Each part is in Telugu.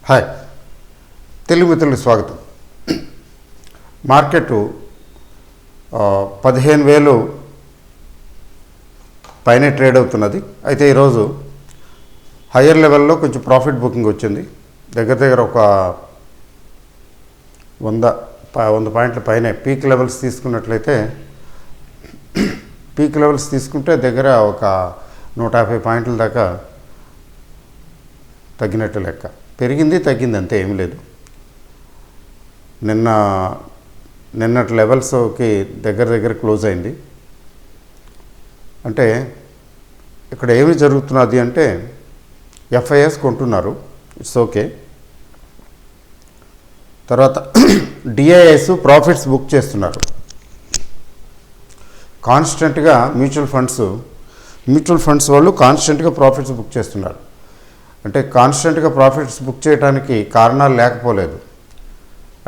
హాయ్, తెలుగు మిత్రులకు స్వాగతం. మార్కెట్ 15,000 పైనే ట్రేడ్ అవుతున్నది. అయితే ఈరోజు హయ్యర్ లెవెల్లో కొంచెం ప్రాఫిట్ బుకింగ్ వచ్చింది. దగ్గర ఒక 100 పాయింట్ల పైనే పీక్ లెవెల్స్ తీసుకున్నట్లయితే దగ్గర ఒక 150 పాయింట్ల దాకా తగ్గినట్టు లెక్క. పెరిగింది తగ్గింది అంతే, ఏమీ లేదు. నిన్నటి లెవెల్స్కి దగ్గర క్లోజ్ అయింది. అంటే ఇక్కడ ఏమి జరుగుతున్నది అంటే ఎఫ్ఐఎస్ కొంటున్నారు, ఇట్స్ ఓకే. తర్వాత డిఐఎస్ ప్రాఫిట్స్ బుక్ చేస్తున్నారు. కాన్స్టెంట్గా మ్యూచువల్ ఫండ్స్ వాళ్ళు కాన్స్టెంట్గా ప్రాఫిట్స్ బుక్ చేస్తున్నారు. అంటే కాన్స్టెంట్గా ప్రాఫిట్స్ బుక్ చేయడానికి కారణాలు లేకపోలేదు.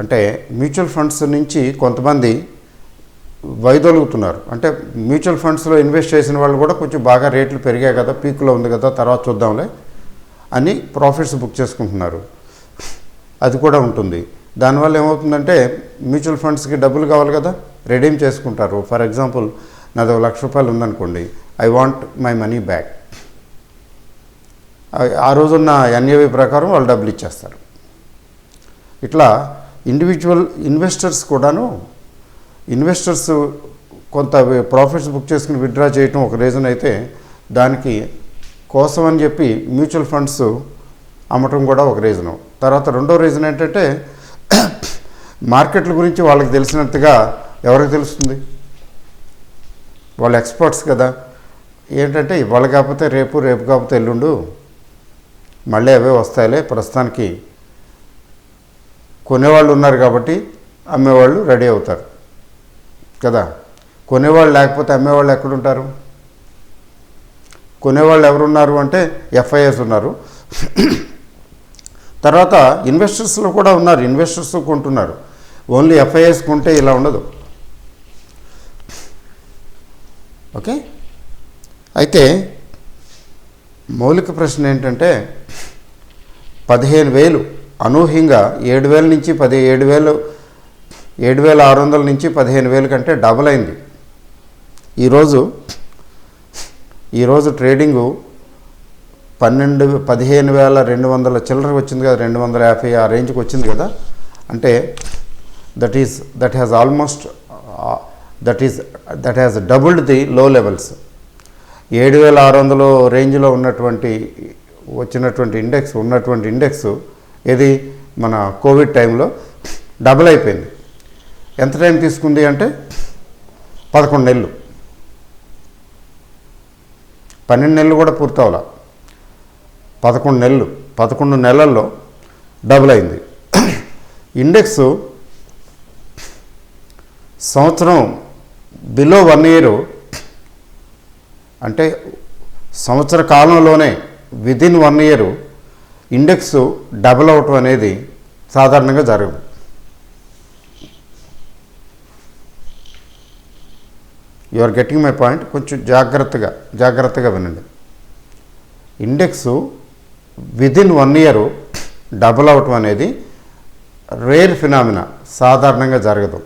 అంటే మ్యూచువల్ ఫండ్స్ నుంచి కొంతమంది వైదొలుగుతున్నారు. అంటే మ్యూచువల్ ఫండ్స్లో ఇన్వెస్ట్ చేసిన వాళ్ళు కూడా కొంచెం బాగా రేట్లు పెరిగాయి కదా, పీక్లో ఉంది కదా, తర్వాత చూద్దాంలే అని ప్రాఫిట్స్ బుక్ చేసుకుంటున్నారు. అది కూడా ఉంటుంది. దానివల్ల ఏమవుతుందంటే మ్యూచువల్ ఫండ్స్కి డబ్బులు కావాలి కదా, రెడీమ్ చేసుకుంటారు. ఫర్ ఎగ్జాంపుల్, నాది ₹1,00,000 ఉందనుకోండి, I want my money back. ఆ రోజున్న ఎన్ఏవి ప్రకారం వాళ్ళు డబ్బులు ఇచ్చేస్తారు. ఇట్లా ఇండివిజువల్ ఇన్వెస్టర్స్ కొంత ప్రాఫిట్స్ బుక్ చేసుకుని విత్డ్రా చేయటం ఒక రీజన్ అయితే, దానికి కోసం అని చెప్పి మ్యూచువల్ ఫండ్స్ అమ్మటం కూడా ఒక రీజను. తర్వాత రెండో రీజన్ ఏంటంటే మార్కెట్ల గురించి వాళ్ళకి తెలిసినంతగా ఎవరికి తెలుస్తుంది? వాళ్ళు ఎక్స్పర్ట్స్ కదా. ఏంటంటే ఇవాళ కాకపోతే రేపు కాకపోతే ఎల్లుండు మళ్ళీ అవే వస్తాయిలే, ప్రస్తుతానికి కొనేవాళ్ళు ఉన్నారు కాబట్టి అమ్మేవాళ్ళు రెడీ అవుతారు కదా. కొనేవాళ్ళు లేకపోతే అమ్మేవాళ్ళు ఎక్కడుంటారు? కొనేవాళ్ళు ఎవరున్నారు అంటే ఎఫ్ఐఎస్ ఉన్నారు. తర్వాత ఇన్వెస్టర్స్లో కూడా ఉన్నారు, ఇన్వెస్టర్స్ కొంటున్నారు. ఓన్లీ ఎఫ్ఐఎస్ కొంటే ఇలా ఉండదు. ఓకే, అయితే మౌలిక ప్రశ్న ఏంటంటే 15,000 అనూహ్యంగా 7,000 నుంచి 7,600 నుంచి 15,000 కంటే డబుల్ అయింది. ఈరోజు ట్రేడింగు 15,200 చిల్లర వచ్చింది కదా, 250 ఆ రేంజ్కి వచ్చింది కదా. అంటే దట్ హ్యాస్ డబుల్డ్ ది లో లెవెల్స్. 7,600 రేంజ్లో వచ్చినటువంటి ఇండెక్స్ ఏది మన కోవిడ్ టైంలో డబుల్ అయిపోయింది. ఎంత టైం తీసుకుంది అంటే 11 నెలలు, 12 నెలలు కూడా పూర్తవలా, 11 నెలల్లో డబుల్ అయింది. ఇండెక్స్ సంవత్సరం బిలో 1 ఇయర్ అంటే సంవత్సర కాలంలోనే విదిన్ 1 ఇయర్ ఇండెక్స్ డబుల్ అవటం అనేది సాధారణంగా జరగదు. You are getting my point. కొంచెం జాగ్రత్తగా వినండి. ఇండెక్స్ విదిన్ 1 ఇయర్ డబుల్ అవటం అనేది రేర్ ఫినామినా, సాధారణంగా జరగదు.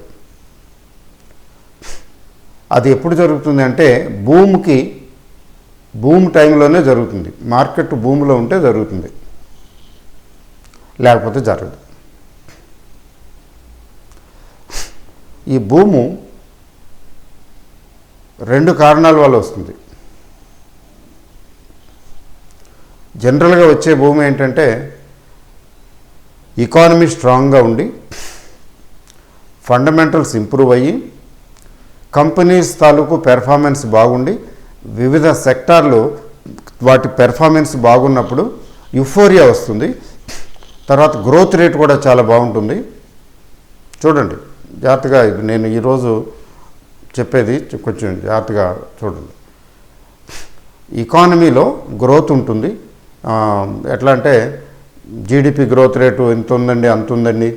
అది ఎప్పుడు జరుగుతుంది అంటే బూమ్ టైంలోనే జరుగుతుంది. మార్కెట్ భూమిలో ఉంటే జరుగుతుంది, లేకపోతే జరగదు. ఈ భూము 2 కారణాల వల్ల వస్తుంది. జనరల్గా వచ్చే భూమి ఏంటంటే ఎకానమీ స్ట్రాంగ్గా ఉండి, ఫండమెంటల్స్ ఇంప్రూవ్ అయ్యి, కంపెనీస్ తాలూకు పెర్ఫార్మెన్స్ బాగుండి, వివిధ సెక్టార్లు వాటి పెర్ఫార్మెన్స్ బాగున్నప్పుడు యుఫోరియా వస్తుంది. తర్వాత గ్రోత్ రేట్ కూడా చాలా బాగుంటుంది. చూడండి జాగ్రత్తగా, నేను ఈరోజు చెప్పేది కొంచెం జాగ్రత్తగా చూడండి. ఎకానమీలో గ్రోత్ ఉంటుంది. ఎట్లా అంటే జీడిపి గ్రోత్ రేటు ఎంత ఉందండి, అంత ఉందండి,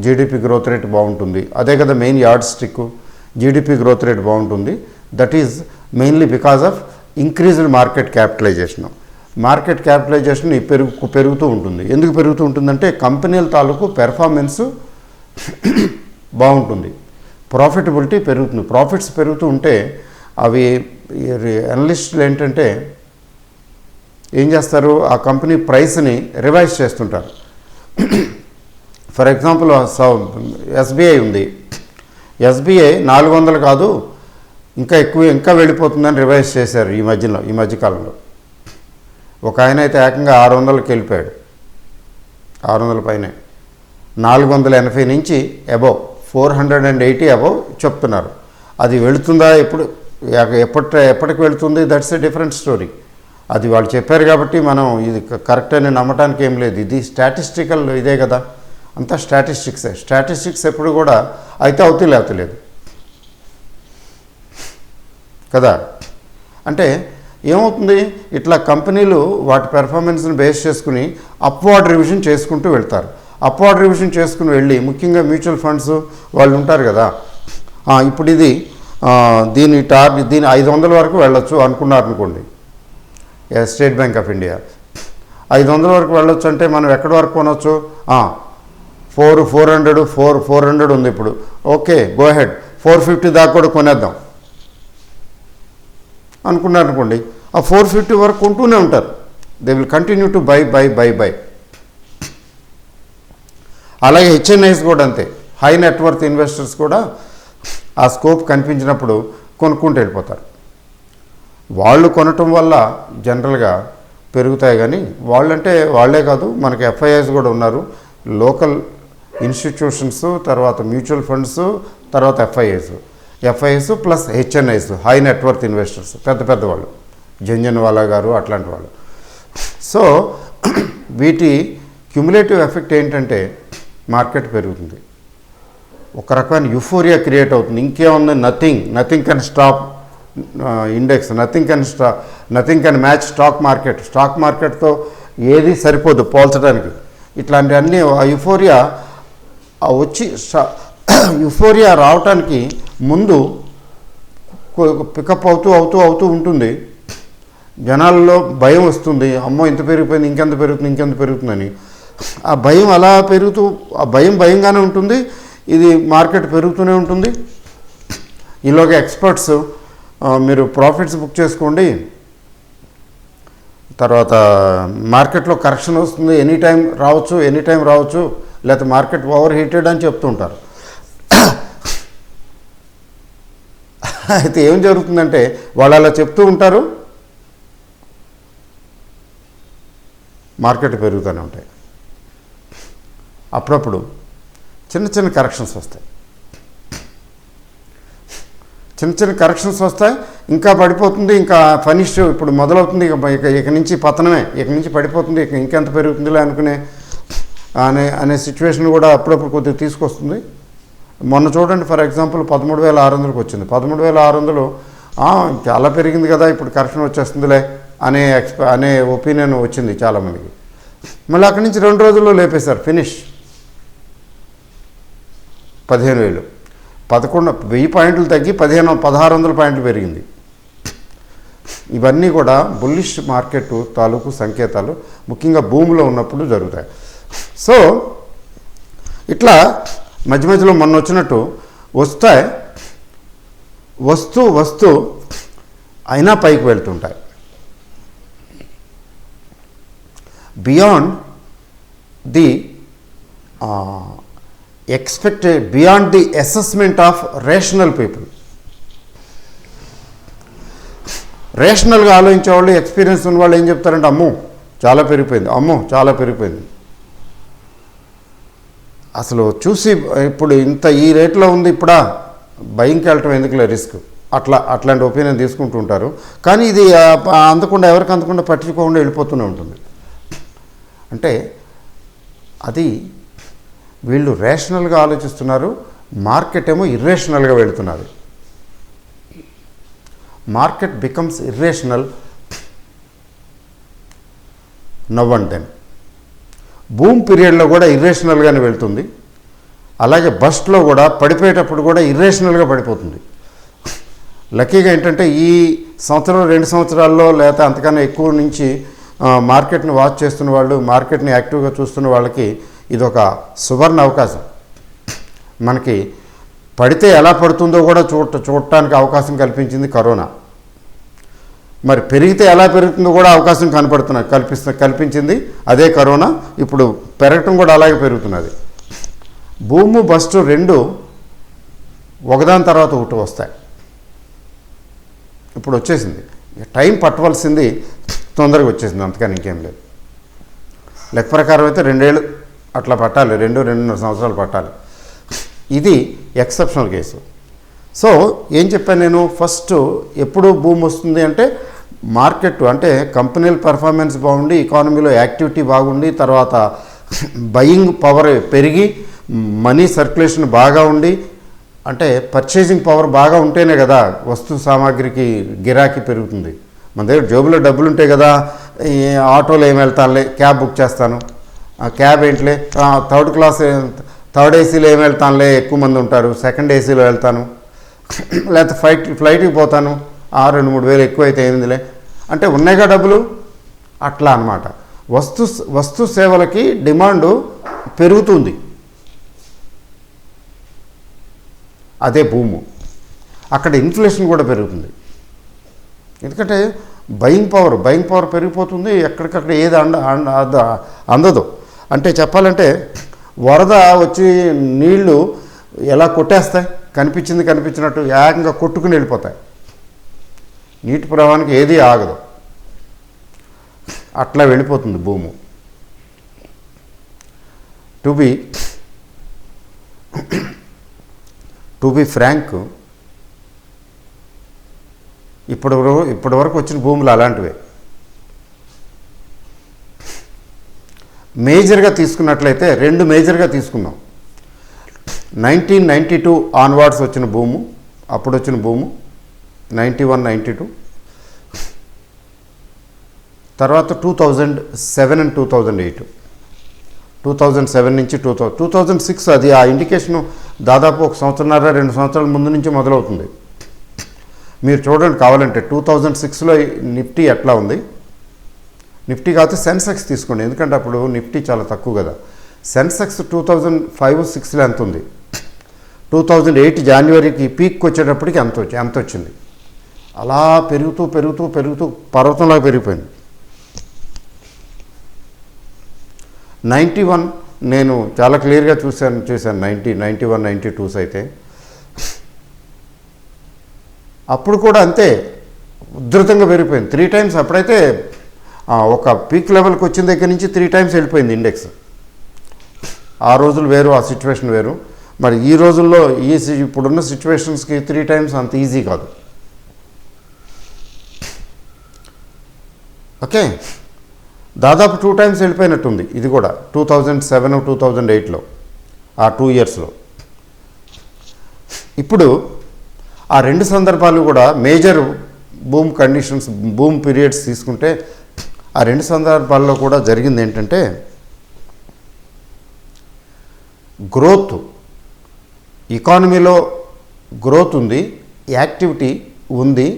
జీడిపి గ్రోత్ రేట్ బాగుంటుంది. అదే కదా main yardstick, GDP growth rate బాగుంటుంది. That is mainly because of increased market capitalisation. Market capitalisation పెరుగుతూ ఉంటుంది. ఎందుకు పెరుగుతూ ఉంటుందంటే కంపెనీల తాలూకు పెర్ఫార్మెన్స్ బాగుంటుంది, ప్రాఫిటబిలిటీ పెరుగుతుంది. ప్రాఫిట్స్ పెరుగుతూ ఉంటే అవి అనలిస్టులు ఏంటంటే ఏం చేస్తారు, ఆ కంపెనీ ప్రైస్ని రివైజ్ చేస్తుంటారు. ఫర్ ఎగ్జాంపుల్ ఎస్బీఐ ఉంది, ఎస్బీఐ 400 కాదు ఇంకా వెళ్ళిపోతుందని రివైజ్ చేశారు ఈ మధ్యకాలంలో. ఒక ఆయన అయితే ఏకంగా 600కి వెళ్ళిపోయాడు, 600 పైనే. 480 నుంచి అబవ్ 480 అబవ్ చెప్తున్నారు. అది వెళుతుందా ఎప్పటికి వెళుతుంది, దట్స్ ఎ డిఫరెంట్ స్టోరీ. అది వాళ్ళు చెప్పారు కాబట్టి మనం ఇది కరెక్ట్ అని నమ్మటానికి ఏం లేదు. ఇది స్టాటిస్టికల్ ఇదే కదా, అంతా స్టాటిస్టిక్స్ ఎప్పుడు కూడా అయితే అవుతలేదు కదా. అంటే ఏమవుతుంది, ఇట్లా కంపెనీలు వాటి పెర్ఫార్మెన్స్ని బేస్ చేసుకుని అప్వార్డ్ రివిజన్ చేసుకుంటూ వెళ్తారు. అప్వార్డ్ రివిజన్ చేసుకుని వెళ్ళి ముఖ్యంగా మ్యూచువల్ ఫండ్స్ వాళ్ళు ఉంటారు కదా, ఇప్పుడు దీని 500 వరకు వెళ్ళొచ్చు అనుకున్నారనుకోండి, స్టేట్ బ్యాంక్ ఆఫ్ ఇండియా 500 వరకు వెళ్ళొచ్చు అంటే మనం ఎక్కడి వరకు కొనవచ్చు, 400 ఉంది ఇప్పుడు, ఓకే గో హెడ్ 450 దాకా కూడా కొనేద్దాం అనుకున్నారనుకోండి, ఆ 450 వరకు కొంటూనే ఉంటారు. They will continue to buy. అలాగే హెచ్ఎన్ఐస్ కూడా అంతే, హై నెట్వర్త్ ఇన్వెస్టర్స్ కూడా ఆ స్కోప్ కనిపించినప్పుడు కొనుక్కుంటూ వెళ్ళిపోతారు. వాళ్ళు కొనటం వల్ల జనరల్గా పెరుగుతాయి. కానీ వాళ్ళే కాదు, మనకి ఎఫ్ఐఐస్ కూడా ఉన్నారు, లోకల్ ఇన్స్టిట్యూషన్స్, తర్వాత మ్యూచువల్ ఫండ్స్, తర్వాత FIIs plus HNIs, high net worth investors, పెద్ద వాళ్ళు, జంజన్వాలా గారు అట్లాంటి వాళ్ళు. సో వీటి క్యుములేటివ్ ఎఫెక్ట్ ఏంటంటే మార్కెట్ పెరుగుతుంది, ఒక రకమైన యుఫోరియా క్రియేట్ అవుతుంది. ఇంకేముంది, nothing can stop index, nothing can match stock మార్కెట్తో ఏది సరిపోదు పోల్చడానికి. ఇట్లాంటివన్నీ ఆ యుఫోరియా రావటానికి ముందు పికప్ అవుతూ ఉంటుంది. జనాల్లో భయం వస్తుంది, అమ్మో ఇంత పెరిగిపోయింది, ఇంకెంత పెరుగుతుందని. ఆ భయం అలా పెరుగుతూ, ఆ భయంగానే ఉంటుంది, ఇది మార్కెట్ పెరుగుతూనే ఉంటుంది. ఈలోగా ఎక్స్పర్ట్స్ మీరు ప్రాఫిట్స్ బుక్ చేసుకోండి, తర్వాత మార్కెట్లో కరెక్షన్ వస్తుంది, ఎనీ టైం రావచ్చు, లేకపోతే మార్కెట్ ఓవర్ హీటెడ్ అని చెప్తుంటారు. అయితే ఏం జరుగుతుందంటే వాళ్ళు అలా చెప్తూ ఉంటారు, మార్కెట్ పెరుగుతూనే ఉంటాయి. అప్పుడప్పుడు చిన్న కరెక్షన్స్ వస్తాయి, ఇంకా పడిపోతుంది, ఇంకా ఫనిష్ ఇప్పుడు మొదలవుతుంది, ఇక నుంచి పతనమే, ఇక నుంచి పడిపోతుంది, ఇంకెంత పెరుగుతుందిలే అనే సిచ్యువేషన్ కూడా అప్పుడప్పుడు కొద్దిగా తీసుకొస్తుంది. మొన్న చూడండి, ఫర్ ఎగ్జాంపుల్ 13,600కి వచ్చింది. 13,600 చాలా పెరిగింది కదా, ఇప్పుడు కరెక్షన్ వచ్చేస్తుందిలే అనే ఒపీనియన్ వచ్చింది చాలామందికి. మళ్ళీ అక్కడి నుంచి 2 రోజుల్లో లేపేశారు, ఫినిష్ 15,000. 1000 పాయింట్లు తగ్గి 1,600 పాయింట్లు పెరిగింది. ఇవన్నీ కూడా బుల్లిష్ మార్కెట్ తాలూకు సంకేతాలు, ముఖ్యంగా భూమిలో ఉన్నప్పుడు జరుగుతాయి. సో ఇట్లా మధ్యలో మొన్న వచ్చినట్టు వస్తాయి, వస్తూ అయినా పైకి వెళ్తుంటాయి. Beyond the assessment of rational people. రేషనల్గా ఆలోచించే వాళ్ళు, ఎక్స్పీరియన్స్ ఉన్న వాళ్ళు ఏం చెప్తారంటే అమ్మో చాలా పెరిగిపోయింది, అసలు చూసి ఇప్పుడు ఈ రేట్లో ఉంది, ఇప్పుడా భయంకి వెళ్ళటం ఎందుకులే రిస్క్, అట్లాంటి ఒపీనియన్ తీసుకుంటూ ఉంటారు. కానీ ఇది ఎవరికి అందకుండా పట్టించుకోకుండా వెళ్ళిపోతూనే ఉంటుంది. అంటే అది వీళ్ళు రేషనల్గా ఆలోచిస్తున్నారు, మార్కెట్ ఏమో ఇర్రేషనల్గా వెళుతున్నారు. Market becomes irrational now and then. Boom పీరియడ్లో కూడా ఇర్రేషనల్గానే వెళ్తుంది, అలాగే బస్ట్లో కూడా పడిపోయేటప్పుడు కూడా ఇర్రేషనల్గా పడిపోతుంది. లక్కీగా ఏంటంటే ఈ సంవత్సరం 2 సంవత్సరాల్లో లేకపోతే అంతకన్నా ఎక్కువ నుంచి మార్కెట్ని వాచ్ చేస్తున్న వాళ్ళు, మార్కెట్ని యాక్టివ్గా చూస్తున్న వాళ్ళకి ఇదొక సువర్ణ అవకాశం. మనకి పడితే ఎలా పడుతుందో కూడా చూడటానికి అవకాశం కల్పించింది కరోనా. మరి పెరిగితే ఎలా పెరుగుతుందో కూడా అవకాశం కల్పించింది అదే కరోనా. ఇప్పుడు పెరగటం కూడా అలాగే పెరుగుతున్నది. భూము బస్టు రెండు ఒకదాని తర్వాత ఒకటి వస్తాయి. ఇప్పుడు వచ్చేసింది, టైం పట్టవలసింది తొందరగా వచ్చేసింది, అంతకని ఇంకేం లేదు. లెక్క ప్రకారం అయితే 2 ఏళ్ళు అట్లా పట్టాలి, 2-2.5 సంవత్సరాలు పట్టాలి. ఇది ఎక్సెప్షనల్ కేసు. సో ఏం చెప్పాను నేను, ఫస్ట్ ఎప్పుడు భూమి వస్తుంది అంటే మార్కెట్ అంటే కంపెనీల పెర్ఫార్మెన్స్ బాగుండి, ఎకానమీలో యాక్టివిటీ బాగుండి, తర్వాత బయింగ్ పవర్ పెరిగి, మనీ సర్క్యులేషన్ బాగా ఉండి, అంటే పర్చేసింగ్ పవర్ బాగా ఉంటేనే కదా వస్తు సామాగ్రికి గిరాకీ పెరుగుతుంది. మన దగ్గర జేబులో డబ్బులు ఉంటాయి కదా, ఈ ఆటోలో ఏమి వెళ్తానులే, క్యాబ్ బుక్ చేస్తాను, ఆ క్యాబ్ ఏంటిలే, థర్డ్ ఏసీలో ఏమి వెళ్తానులే, ఎక్కువ మంది ఉంటారు, సెకండ్ ఏసీలో వెళ్తాను, లేకపోతే ఫ్లైట్కి పోతాను, 2-3 వేలు ఎక్కువ అయితే ఏందిలే అంటే ఉన్నాయిగా డబ్బులు. అట్లా అన్నమాట. వస్తు సేవలకి డిమాండు పెరుగుతుంది. అదే భూము. అక్కడ ఇన్ఫ్లేషన్ కూడా పెరుగుతుంది. ఎందుకంటే బయింగ్ పవర్ పెరిగిపోతుంది. ఎక్కడికక్కడ ఏది అందదు. అంటే చెప్పాలంటే వరద వచ్చి నీళ్లు ఎలా కొట్టేస్తాయి, కనిపించినట్టు ఏకంగా కొట్టుకుని వెళ్ళిపోతాయి. నీటి ప్రవాహానికి ఏది ఆగదు. అట్లా వెళ్ళిపోతుంది భూము. టు బి ఫ్రాంక్, ఇప్పటి వరకు వచ్చిన భూములు అలాంటివే. మేజర్గా తీసుకున్నట్లయితే 2 మేజర్గా తీసుకుందాం. 1992 ఆన్వర్డ్స్ వచ్చిన భూము, అప్పుడు వచ్చిన భూము 91-92, తర్వాత 2007 and 2008, 2007 నుంచి 2006. అది ఆ ఇండికేషను దాదాపు 1.5-2 సంవత్సరాల ముందు నుంచి మొదలవుతుంది. మీరు చూడండి కావాలంటే 2006లో నిఫ్టీ ఎట్లా ఉంది. నిఫ్టీ కాకపోతే సెన్సెక్స్ తీసుకోండి, ఎందుకంటే అప్పుడు నిఫ్టీ చాలా తక్కువ కదా. సెన్సెక్స్ 2005-06లో ఎంత ఉంది, 2008 జనవరికి పీక్ వచ్చేటప్పటికి ఎంత వచ్చింది. అలా పెరుగుతూ పర్వతంలాగా పెరిగిపోయింది. 91 నేను చాలా క్లియర్గా చూశాను 91-92 అయితే అప్పుడు కూడా అంతే ఉధృతంగా పెరిగిపోయింది. 3 times. అప్పుడైతే ఒక పీక్ లెవెల్కి వచ్చిన దగ్గర నుంచి 3 times వెళ్ళిపోయింది ఇండెక్స్. ఆ రోజులు వేరు, ఆ సిచ్యువేషన్ వేరు. మరి ఈ రోజుల్లో ఇప్పుడున్న సిచ్యువేషన్స్కి 3 times అంత ఈజీ కాదు. ఓకే, దాదాపు 2 times వెళ్ళిపోయినట్టుంది ఇది కూడా 2007-2008లో, ఆ 2 yearsలో. ఇప్పుడు ఆ 2 సందర్భాలు కూడా major boom conditions, boom periods తీసుకుంటే ఆ 2 సందర్భాల్లో కూడా జరిగింది ఏంటంటే గ్రోత్, ఎకానమీలో గ్రోత్ ఉంది, యాక్టివిటీ ఉంది,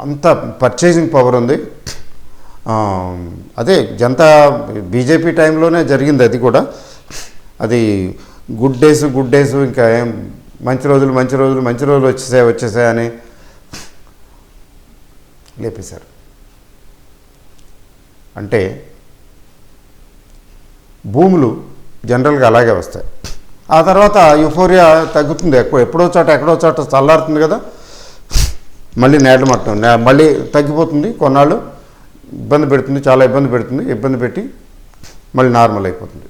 అంత పర్చేసింగ్ పవర్ ఉంది. అదే బీజేపీ టైంలోనే జరిగింది అది కూడా. అది గుడ్ డేస్ ఇంకా ఏం మంచి రోజులు వచ్చేసాయి అని లేపేశారు. అంటే భూములు జనరల్గా అలాగే వస్తాయి. ఆ తర్వాత యూఫోరియా తగ్గుతుంది, ఎక్కడో చోట చల్లారుతుంది కదా, మళ్ళీ నేల మట్టం మళ్ళీ తగ్గిపోతుంది, కొన్నాళ్ళు ఇబ్బంది పెడుతుంది, చాలా ఇబ్బంది పెట్టి మళ్ళీ నార్మల్ అయిపోతుంది.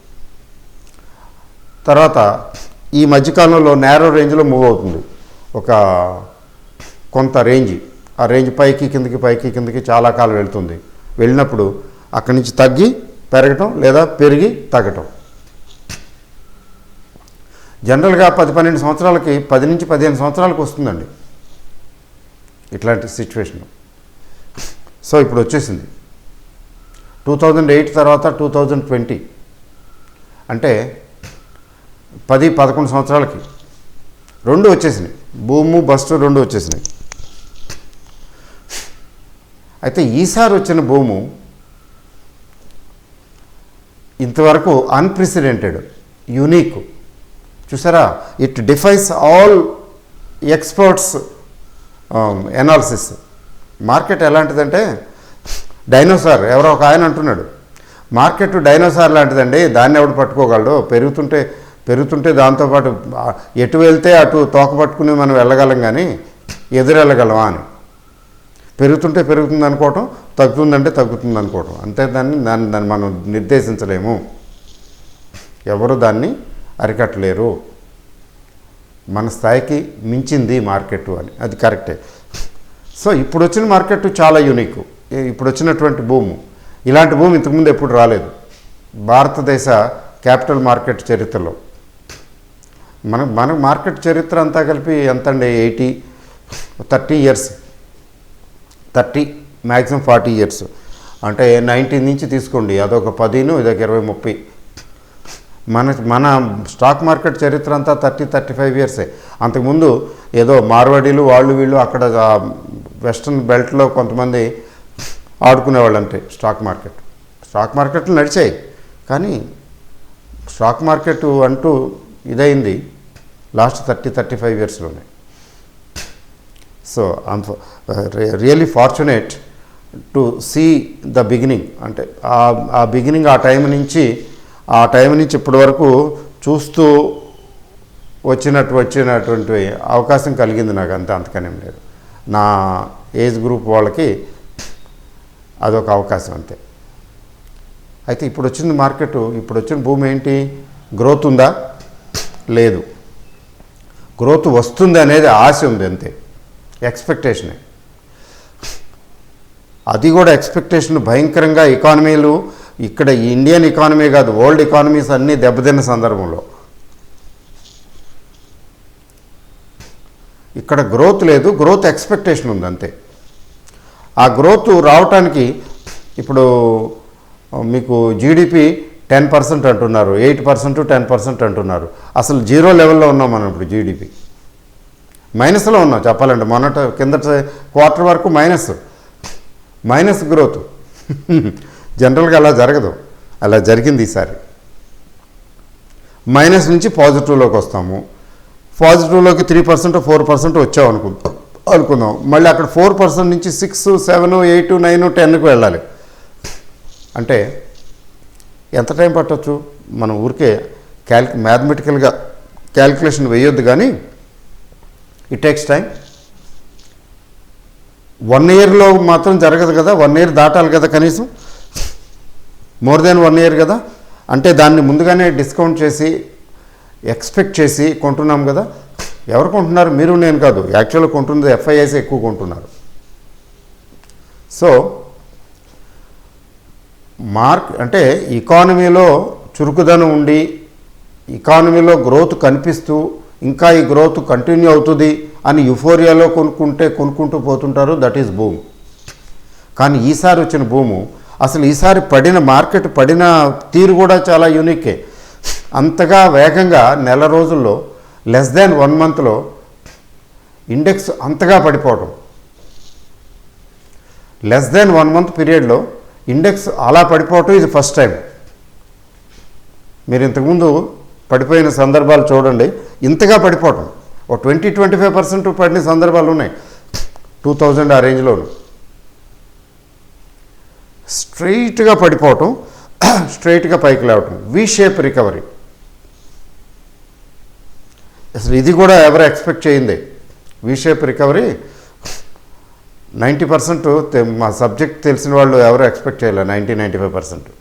తర్వాత ఈ మధ్యకాలంలో నేరో రేంజ్లో మూవ్ అవుతుంది. ఒక కొంత ఆ రేంజ్ పైకి కిందకి చాలా కాలం వెళ్తుంది. వెళ్ళినప్పుడు అక్కడి నుంచి తగ్గి పెరగటం లేదా పెరిగి తగ్గటం. జనరల్గా 10-12 సంవత్సరాలకి 10 నుంచి 15 సంవత్సరాలకు వస్తుందండి ఇట్లాంటి సిచ్యువేషన్. సో ఇప్పుడు వచ్చేసింది 2008 తర్వాత 2020, అంటే 10-11 సంవత్సరాలకి 2 వచ్చేసినాయి, భూము బస్టు 2 వచ్చేసినాయి. అయితే ఈసారి వచ్చిన భూము ఇంతవరకు అన్ప్రెసిడెంటెడ్, యూనిక్. చూసారా, it defies all experts analysis. Market ఎలాంటిదంటే డైనోసార్. ఎవరో ఒక ఆయన అంటున్నాడు, మార్కెట్ డైనోసార్ లాంటిదండి, దాన్ని ఎవడు పట్టుకోగలడు, పెరుగుతుంటే దాంతోపాటు ఎటు వెళ్తే అటు తోక పట్టుకుని మనం వెళ్ళగలం కానీ ఎదురెళ్ళగలమా అని. పెరుగుతుంటే పెరుగుతుంది అనుకోవటం, తగ్గుతుందంటే తగ్గుతుంది అనుకోవటం, అంతే. దాన్ని మనం నిర్దేశించలేము, ఎవరు దాన్ని అరికట్టలేరు. మన స్థాయికి మించింది మార్కెట్ అని, అది కరెక్టే. సో ఇప్పుడు వచ్చిన మార్కెట్ చాలా యూనిక్. ఇప్పుడు వచ్చినటువంటి భూము, ఇలాంటి భూమి ఇంతకుముందు ఎప్పుడు రాలేదు భారతదేశ క్యాపిటల్ మార్కెట్ చరిత్రలో. మన మార్కెట్ చరిత్ర అంతా కలిపి ఎంతండి, 30 ఇయర్స్, 30 మ్యాక్సిమం 40 ఇయర్స్. అంటే 19 నుంచి తీసుకోండి, అదొక 10, ఇదొక 20, 30. మన స్టాక్ మార్కెట్ చరిత్ర అంతా 30-35 ఇయర్సే. అంతకుముందు ఏదో మార్వాడీలు వాళ్ళు వీళ్ళు అక్కడ వెస్ట్రన్ బెల్ట్లో కొంతమంది ఆడుకునేవాళ్ళు అంతే. స్టాక్ మార్కెట్లు నడిచాయి, కానీ స్టాక్ మార్కెట్ అంటూ ఇదైంది లాస్ట్ 30-35 ఇయర్స్లోనే. So I'm really fortunate to see the beginning. అంటే ఆ బిగినింగ్, ఆ టైం నుంచి ఇప్పటి వరకు చూస్తూ వచ్చినటువంటి అవకాశం కలిగింది నాకు, అంతే. అంతకనేం లేదు. నా ఏజ్ గ్రూప్ వాళ్ళకి అదొక అవకాశం, అంతే. అయితే ఇప్పుడు వచ్చింది మార్కెట్, ఇప్పుడు వచ్చిన భూమి ఏంటి, గ్రోత్ ఉందా, లేదు. గ్రోత్ వస్తుంది అనేది ఆశ ఉంది, అంతే. ఎక్స్పెక్టేషనే, అది కూడా ఎక్స్పెక్టేషన్ భయంకరంగా. ఎకానమీలు ఇక్కడ ఇండియన్ ఎకానమీ కాదు, వరల్డ్ ఎకానమీస్ అన్నీ దెబ్బతిన్న సందర్భంలో ఇక్కడ గ్రోత్ లేదు, గ్రోత్ ఎక్స్పెక్టేషన్ ఉంది, అంతే. ఆ గ్రోత్ రావటానికి ఇప్పుడు మీకు జీడిపి 10% అంటున్నారు, 8%, 10% అంటున్నారు. అసలు జీరో లెవెల్లో ఉన్నాం మనం ఇప్పుడు. జీడిపి మైనస్లో ఉన్నాం చెప్పాలంటే. కిందటి క్వార్టర్ వరకు మైనస్ గ్రోత్. జనరల్గా అలా జరగదు, అలా జరిగింది ఈసారి. మైనస్ నుంచి పాజిటివ్లోకి వస్తాము. పాజిటివ్లోకి 3%, 4% వచ్చాం అనుకుందాం. మళ్ళీ అక్కడ 4% నుంచి 6, 7, 8, 9, 10కి వెళ్ళాలి. అంటే ఎంత టైం పట్టవచ్చు? మనం ఊరికే మ్యాథమెటికల్గా క్యాల్కులేషన్ వేయొద్దు, కానీ ఇట్ టేక్స్ టైం. 1 ఇయర్లో మాత్రం జరగదు కదా, 1 ఇయర్ దాటాలి కదా, కనీసం మోర్ దెన్ 1 ఇయర్ కదా. అంటే దాన్ని ముందుగానే డిస్కౌంట్ చేసి ఎక్స్పెక్ట్ చేసి కొంటున్నాం కదా. ఎవరు కొంటున్నారు? మీరు, నేను కాదు. యాక్చువల్గా కొంటున్నది FIIs ఎక్కువ కొంటున్నారు. సో అంటే ఎకానమీలో చురుకుదనం ఉండి, ఎకానమీలో గ్రోత్ కనిపిస్తూ, ఇంకా ఈ గ్రోత్ కంటిన్యూ అవుతుంది అని యుఫోరియాలో కొనుక్కుంటూ పోతుంటారు. That is boom. కానీ ఈసారి వచ్చిన భూము, అసలు ఈసారి మార్కెట్ పడిన తీరు కూడా చాలా యూనికే. అంతగా వేగంగా నెల రోజుల్లో, లెస్ దాన్ 1 మంత్లో ఇండెక్స్ అంతగా పడిపోవడం, లెస్ దాన్ 1 మంత్ పీరియడ్లో ఇండెక్స్ అలా పడిపోవటం ఇది ఫస్ట్ టైం. మీరు ఇంతకుముందు పడిపోయిన సందర్భాలు చూడండి, ఇంతగా పడిపోవటం. ఓ 20-25% పడిన సందర్భాలు ఉన్నాయి 2000 ఆ రేంజ్లోను. స్ట్రైట్గా పడిపోవటం, స్ట్రైట్గా పైకి లేవటం, వి షేప్ రికవరీ. అసలు ఇది కూడా ఎవరు ఎక్స్పెక్ట్ చేయింది. వి షేప్ రికవరీ 90% మా సబ్జెక్ట్ తెలిసిన వాళ్ళు ఎవరు ఎక్స్పెక్ట్ చేయలేదు. 90-95%.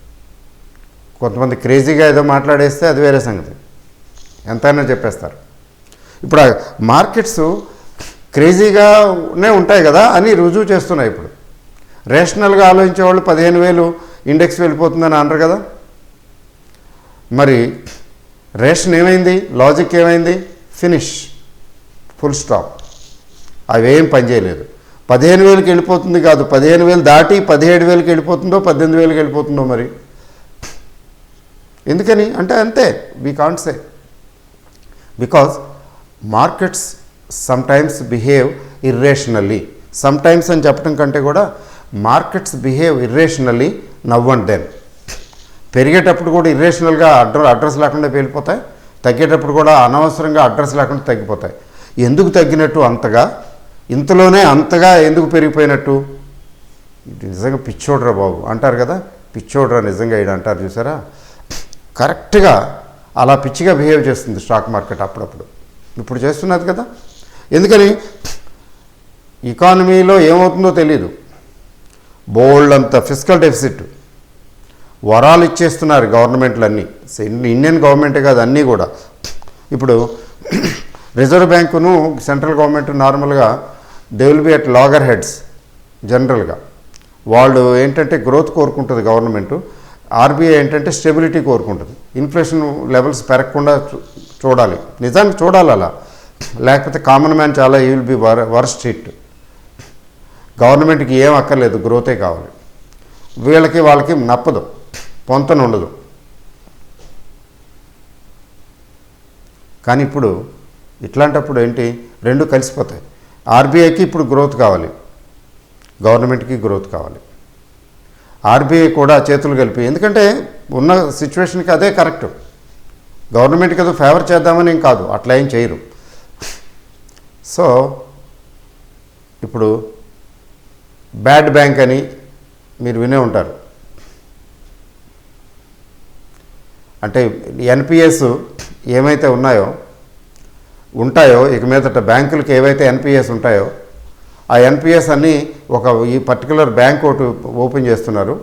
కొంతమంది క్రేజీగా ఏదో మాట్లాడేస్తే అది వేరే సంగతి, ఎంతైనా చెప్పేస్తారు. ఇప్పుడు మార్కెట్స్ క్రేజీగానే ఉంటాయి కదా అని రుజువు చేస్తున్నాయి. ఇప్పుడు రేషనల్గా ఆలోచించే వాళ్ళు 15,000 ఇండెక్స్ వెళ్ళిపోతుందని అనరు కదా. మరి రేషన్ ఏమైంది, లాజిక్ ఏమైంది? Finish, full stop. అవేం పనిచేయలేదు. 15,000కి వెళ్ళిపోతుంది కాదు, 15,000 దాటి 17,000కి వెళ్ళిపోతుందో, 18,000కి వెళ్ళిపోతుందో. మరి ఎందుకని అంటే అంతే, we can't say. Because markets sometimes behave irrationally. Sometimes అని చెప్పడం కంటే కూడా markets behave irrationally now and then. పెరిగేటప్పుడు కూడా ఇర్రేషనల్గా అడ్రస్ లేకుండా వెళ్ళిపోతాయి, తగ్గేటప్పుడు కూడా అనవసరంగా అడ్రస్ లేకుండా తగ్గిపోతాయి. ఎందుకు తగ్గినట్టు అంతగా, ఇంతలోనే అంతగా ఎందుకు పెరిగిపోయినట్టు? ఇది నిజంగా పిచ్చోడ్రా బాబు అంటారు కదా, పిచ్చోడ్రా నిజంగా ఇది అంటారు చూసారా, కరెక్ట్గా అలా పిచ్చిగా బిహేవ్ చేస్తుంది స్టాక్ మార్కెట్ అప్పుడప్పుడు. ఇప్పుడు చేస్తున్నది కదా. ఎందుకని? ఎకానమీలో ఏమవుతుందో తెలియదు, బోల్డ్ అంత ఫిస్కల్ డెఫిసిట్, వరాలు ఇచ్చేస్తున్నారు గవర్నమెంట్లు అన్నీ, ఇండియన్ గవర్నమెంటే కాదు అన్నీ కూడా. ఇప్పుడు రిజర్వ్ బ్యాంకును సెంట్రల్ గవర్నమెంట్ నార్మల్గా they will be at loggerheads. జనరల్గా వాళ్ళు ఏంటంటే గ్రోత్ కోరుకుంటుంది గవర్నమెంటు, ఆర్బీఐ ఏంటంటే స్టెబిలిటీ కోరుకుంటుంది. ఇన్ఫ్లేషన్ లెవెల్స్ పెరగకుండా చూడాలి, నిజానికి చూడాలి అలా, లేకపోతే కామన్ మ్యాన్ చాలా ఈ విల్ బి వర్స్ట్ హిట్. గవర్నమెంట్కి ఏం అక్కర్లేదు, గ్రోతే కావాలి. వాళ్ళకి నప్పదు, పొంతన ఉండదు. కానీ ఇప్పుడు ఇట్లాంటప్పుడు ఏంటి, రెండు కలిసిపోతాయి. ఆర్బీఐకి ఇప్పుడు గ్రోత్ కావాలి, గవర్నమెంట్కి గ్రోత్ కావాలి. ఆర్బీఐ కూడా చేతులు కలిపి, ఎందుకంటే ఉన్న సిచ్యువేషన్కి అదే కరెక్ట్. గవర్నమెంట్కి ఏదో ఫేవర్ చేద్దామని ఏం కాదు, అట్లా ఏం చేయరు. సో ఇప్పుడు బ్యాడ్ బ్యాంక్ అని మీరు వినే ఉంటారు. అంటే ఎన్పిఎస్ ఏమైతే ఉంటాయో ఇక మీదట బ్యాంకులకి ఏవైతే ఎన్పిఎస్ ఉంటాయో ఆ ఎన్పిఎస్ అన్నీ ఈ పర్టికులర్ బ్యాంక్ ఒకటి ఓపెన్ చేస్తున్నారు,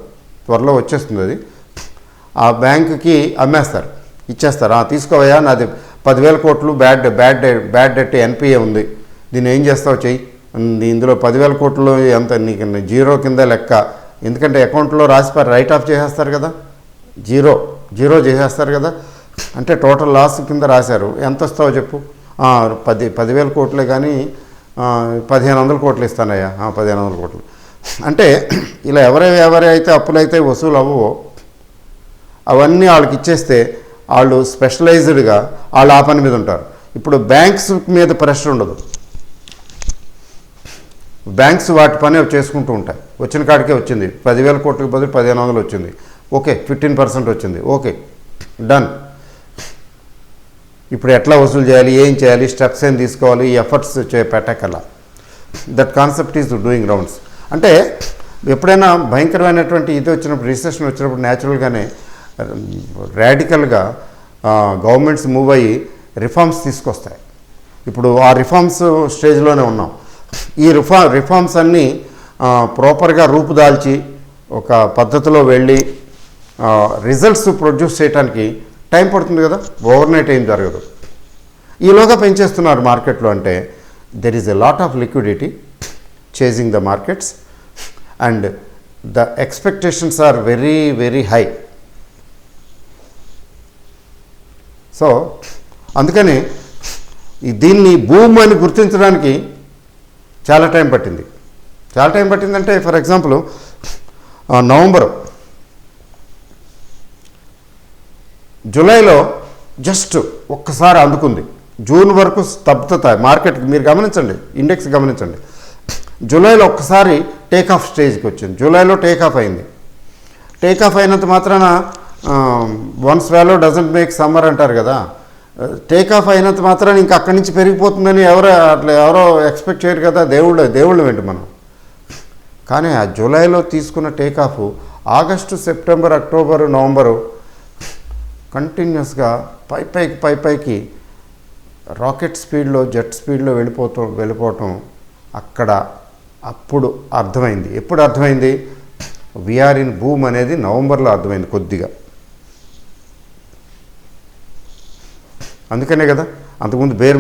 త్వరలో వచ్చేస్తుంది అది. ఆ బ్యాంకుకి అమ్మేస్తారు, ఇచ్చేస్తారు. తీసుకోవయ్యా, నాది 10,000 కోట్లు బ్యాడ్ డెట్ ఎన్పిఏ ఉంది, దీన్ని ఏం చేస్తావు చెయ్యి, ఇందులో 10,000 కోట్లు ఎంత నీకు జీరో కింద లెక్క. ఎందుకంటే అకౌంట్లో రాసి రైట్ ఆఫ్ చేసేస్తారు కదా, జీరో చేసేస్తారు కదా. అంటే టోటల్ లాస్ కింద రాశారు, ఎంత వస్తావో చెప్పు. 10,000 కోట్లే కానీ 1,500 కోట్లు ఇస్తానయ్యా, 1,500 కోట్లు. అంటే ఇలా ఎవరైతే అప్పులైతే వసూలు అవ్వవో అవన్నీ వాళ్ళకి ఇచ్చేస్తే వాళ్ళు స్పెషలైజ్డ్గా వాళ్ళు ఆ పని మీద ఉంటారు. ఇప్పుడు బ్యాంక్స్ మీద ప్రెషర్ ఉండదు, బ్యాంక్స్ వాటి పని చేసుకుంటూ ఉంటాయి. వచ్చిన కాడికే వచ్చింది, 10,000 కోట్లకి బదులు 1,500 వచ్చింది, ఓకే 15% వచ్చింది, ఓకే డన్. ఇప్పుడు ఎట్లా వసూలు చేయాలి, ఏం చేయాలి, స్టెప్స్ ఏం తీసుకోవాలి, ఈ ఎఫర్ట్స్ పెట్టకల్లా. That concept is doing rounds. అంటే ఎప్పుడైనా భయంకరమైనటువంటి ఇది వచ్చినప్పుడు, రిసెషన్ వచ్చినప్పుడు న్యాచురల్గానే రాడికల్గా గవర్నమెంట్స్ మూవ్ అయ్యి రిఫార్మ్స్ తీసుకొస్తాయి. ఇప్పుడు ఆ రిఫార్మ్స్ స్టేజ్లోనే ఉన్నాం. ఈ రిఫార్మ్స్ అన్నీ ప్రాపర్గా రూపుదాల్చి ఒక పద్ధతిలో వెళ్ళి రిజల్ట్స్ ప్రొడ్యూస్ చేయడానికి టైం పడుతుంది కదా, ఓవర్నైట్ ఏం జరగదు. ఈలోగా పెంచేస్తున్నారు మార్కెట్లో. అంటే there is a lot of liquidity chasing the markets and the expectations are very very high. So అందుకని దీన్ని బూమ్ అని గుర్తించడానికి చాలా టైం పట్టింది. అంటే ఫర్ ఎగ్జాంపుల్ జూలైలో జస్ట్ ఒక్కసారి అందుకుంది, జూన్ వరకు స్తబ్దత మార్కెట్కి. మీరు గమనించండి, ఇండెక్స్ గమనించండి, జూలైలో ఒక్కసారి టేక్ ఆఫ్ స్టేజ్కి వచ్చింది. జూలైలో టేక్ ఆఫ్ అయింది. టేక్ ఆఫ్ అయినంత మాత్రాన వన్స్ వ్యాలో డజంట్ మేక్ సమ్మర్ అంటారు కదా. టేక్ ఆఫ్ అయినంత మాత్రాన ఇంకా అక్కడి నుంచి పెరిగిపోతుందని ఎవరో ఎక్స్పెక్ట్ చేయరు కదా. దేవుళ్ళు వెంట మనం. కానీ ఆ జూలైలో తీసుకున్న take off August, September, October, November కంటిన్యూస్గా పైకి రాకెట్ స్పీడ్లో, జెట్ స్పీడ్లో వెళ్ళిపోవటం అప్పుడు అర్థమైంది. ఎప్పుడు అర్థమైంది? వీఆర్ ఇన్ బూమ్ అనేది నవంబర్లో అర్థమైంది కొద్దిగా. అందుకనే కదా అంతకుముందు బేర్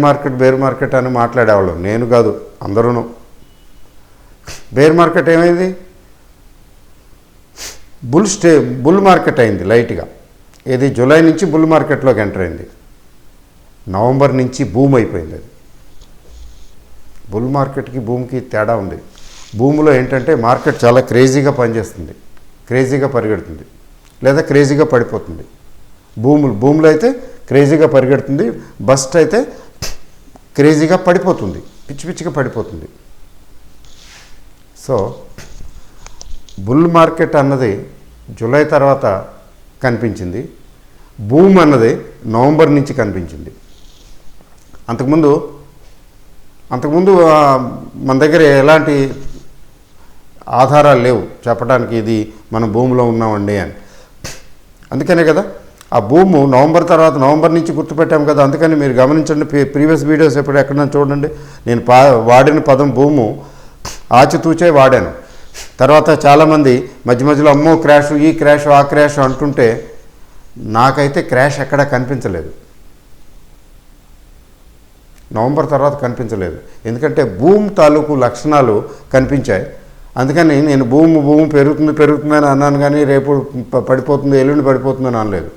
మార్కెట్ అని మాట్లాడేవాళ్ళం, నేను కాదు అందరూ. బేర్ మార్కెట్ ఏమైంది? బుల్ మార్కెట్ అయింది లైట్గా. ఇది జూలై నుంచి బుల్ మార్కెట్లోకి ఎంటర్ అయింది. నవంబర్ నుంచి బూమ్ అయిపోయింది. అది బుల్ మార్కెట్కి బూమ్కి తేడా ఉంది. భూమిలో ఏంటంటే మార్కెట్ చాలా క్రేజీగా పనిచేస్తుంది, క్రేజీగా పరిగెడుతుంది, లేదా క్రేజీగా పడిపోతుంది. భూములో అయితే క్రేజీగా పరిగెడుతుంది, బస్ట్ అయితే క్రేజీగా పడిపోతుంది, పిచ్చిగా పడిపోతుంది. సో బుల్ మార్కెట్ అన్నది జూలై తర్వాత కనిపించింది. బూమ్ అన్నది నవంబర్ నుంచి కనిపించింది. అంతకుముందు మన దగ్గర ఎలాంటి ఆధారాలు లేవు చెప్పడానికి ఇది మనం భూమిలో ఉన్నామండి అని. అందుకనే కదా ఆ భూము నవంబర్ నుంచి గుర్తుపెట్టాం కదా. అందుకని మీరు గమనించండి, ప్రీవియస్ వీడియోస్ ఎక్కడైనా చూడండి. నేను వాడిన పదం భూము ఆచితూచే వాడాను. తర్వాత చాలామంది మధ్య మధ్యలో అమ్మో క్రాష్, ఈ క్రాష్, ఆ క్రాష్ అంటుంటే నాకైతే క్రాష్ ఎక్కడా కనిపించలేదు. నవంబర్ తర్వాత కనిపించలేదు. ఎందుకంటే భూమి తాలూకు లక్షణాలు కనిపించాయి. అందుకని నేను భూమి పెరుగుతుందని అన్నాను, కానీ రేపు పడిపోతుంది, ఎల్లుండి పడిపోతుందని అనలేదు.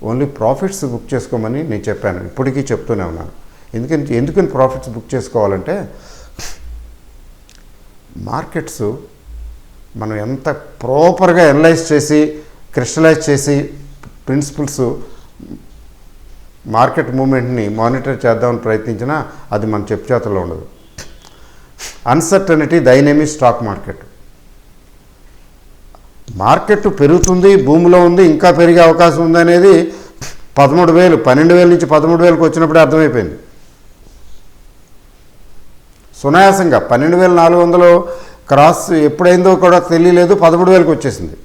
ఓన్లీ ప్రాఫిట్స్ బుక్ చేసుకోమని నేను చెప్పాను. ఇప్పటికీ చెప్తూనే ఉన్నాను. ఎందుకని ప్రాఫిట్స్ బుక్ చేసుకోవాలంటే మార్కెట్స్ మనం ఎంత ప్రాపర్గా అనలైజ్ చేసి క్రిస్టలైజ్ చేసి ప్రిన్సిపల్స్ మార్కెట్ మూమెంట్ని మానిటర్ చేద్దామని ప్రయత్నించినా అది మన చెప్పు చేతుల్లో ఉండదు. అన్సర్టనిటీ డైనమిక్ స్టాక్ మార్కెట్ పెరుగుతుంది, భూమిలో ఉంది, ఇంకా పెరిగే అవకాశం ఉంది అనేది 12,000 నుంచి 13,000కి వచ్చినప్పుడే అర్థమైపోయింది. సునాయాసంగా 12,400 క్రాస్ ఎప్పుడైందో కూడా తెలియలేదు, 13,000కి వచ్చేసింది.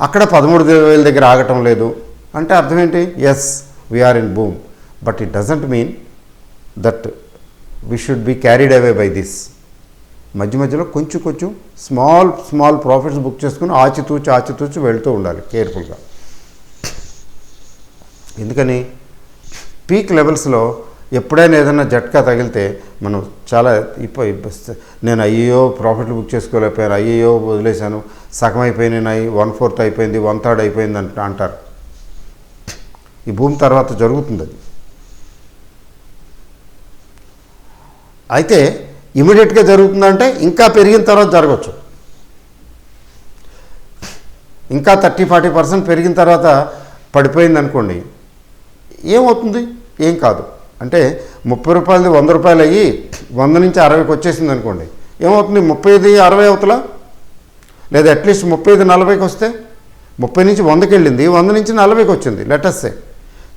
అక్కడ 13,000 దగ్గర ఆగటం లేదు అంటే అర్థం ఏంటి? Yes, we're in boom, but it doesn't mean that we should be carried away by this. మధ్యలో కొంచెం స్మాల్ ప్రాఫిట్స్ బుక్ చేసుకుని ఆచితూచి వెళ్తూ ఉండాలి కేర్ఫుల్గా. ఎందుకని పీక్ లెవెల్స్లో ఎప్పుడైనా ఏదైనా జట్కా తగిలితే మనం చాలా నేను అయ్యో ప్రాఫిట్లు బుక్ చేసుకోలేకపోయాను, అయ్యో వదిలేశాను, సగం అయిపోయినాయి, 1/4 అయిపోయింది, 1/3 అయిపోయింది అంటారు. ఈ భూమి తర్వాత జరుగుతుంది అది. అయితే ఇమీడియట్గా జరుగుతుందంటే ఇంకా పెరిగిన తర్వాత జరగవచ్చు. ఇంకా 30-40% పెరిగిన తర్వాత పడిపోయింది అనుకోండి, ఏమవుతుంది? ఏం కాదు. అంటే 30 రూపాయలది 100 రూపాయలు అయ్యి 100 నుంచి 60కి వచ్చేసింది అనుకోండి, ఏమవుతుంది? 30ది 60 అవుతలా, లేదా అట్లీస్ట్ 30ది 40కి వస్తే 30 నుంచి 100కి వెళ్ళింది, 100 నుంచి 40కి వచ్చింది లెటర్సే.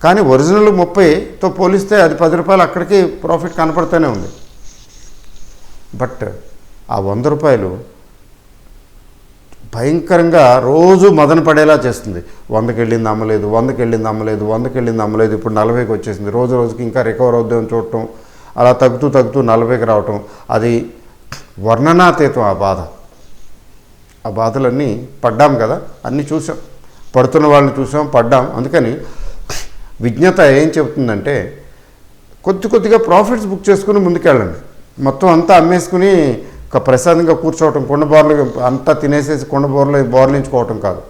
కానీ ఒరిజినల్ 30తో పోలిస్తే అది 10 రూపాయలు అక్కడికి ప్రాఫిట్ కనపడుతూనే ఉంది. బట్ ఆ 100 రూపాయలు భయంకరంగా రోజు మదన పడేలా చేస్తుంది. 100కి వెళ్ళింది అమ్మలేదు, 100కి వెళ్ళింది అమ్మలేదు, ఇప్పుడు 40కి వచ్చేసింది. రోజుకి ఇంకా రికవర్ అవుద్దామని చూడటం, అలా తగ్గుతూ 40కి రావటం, అది వర్ణనాతీతం. ఆ బాధలన్నీ పడ్డాం కదా, అన్నీ చూసాం, పడుతున్న వాళ్ళని చూసాం, పడ్డాం. అందుకని విజ్ఞత ఏం చెబుతుందంటే కొద్దిగా ప్రాఫిట్స్ బుక్ చేసుకుని ముందుకెళ్ళండి. మొత్తం అంతా అమ్మేసుకుని ప్రశాంతంగా కూర్చోవటం, కుండబోర్లు అంతా తినేసేసి బోర్లించుకోవటం కాదు.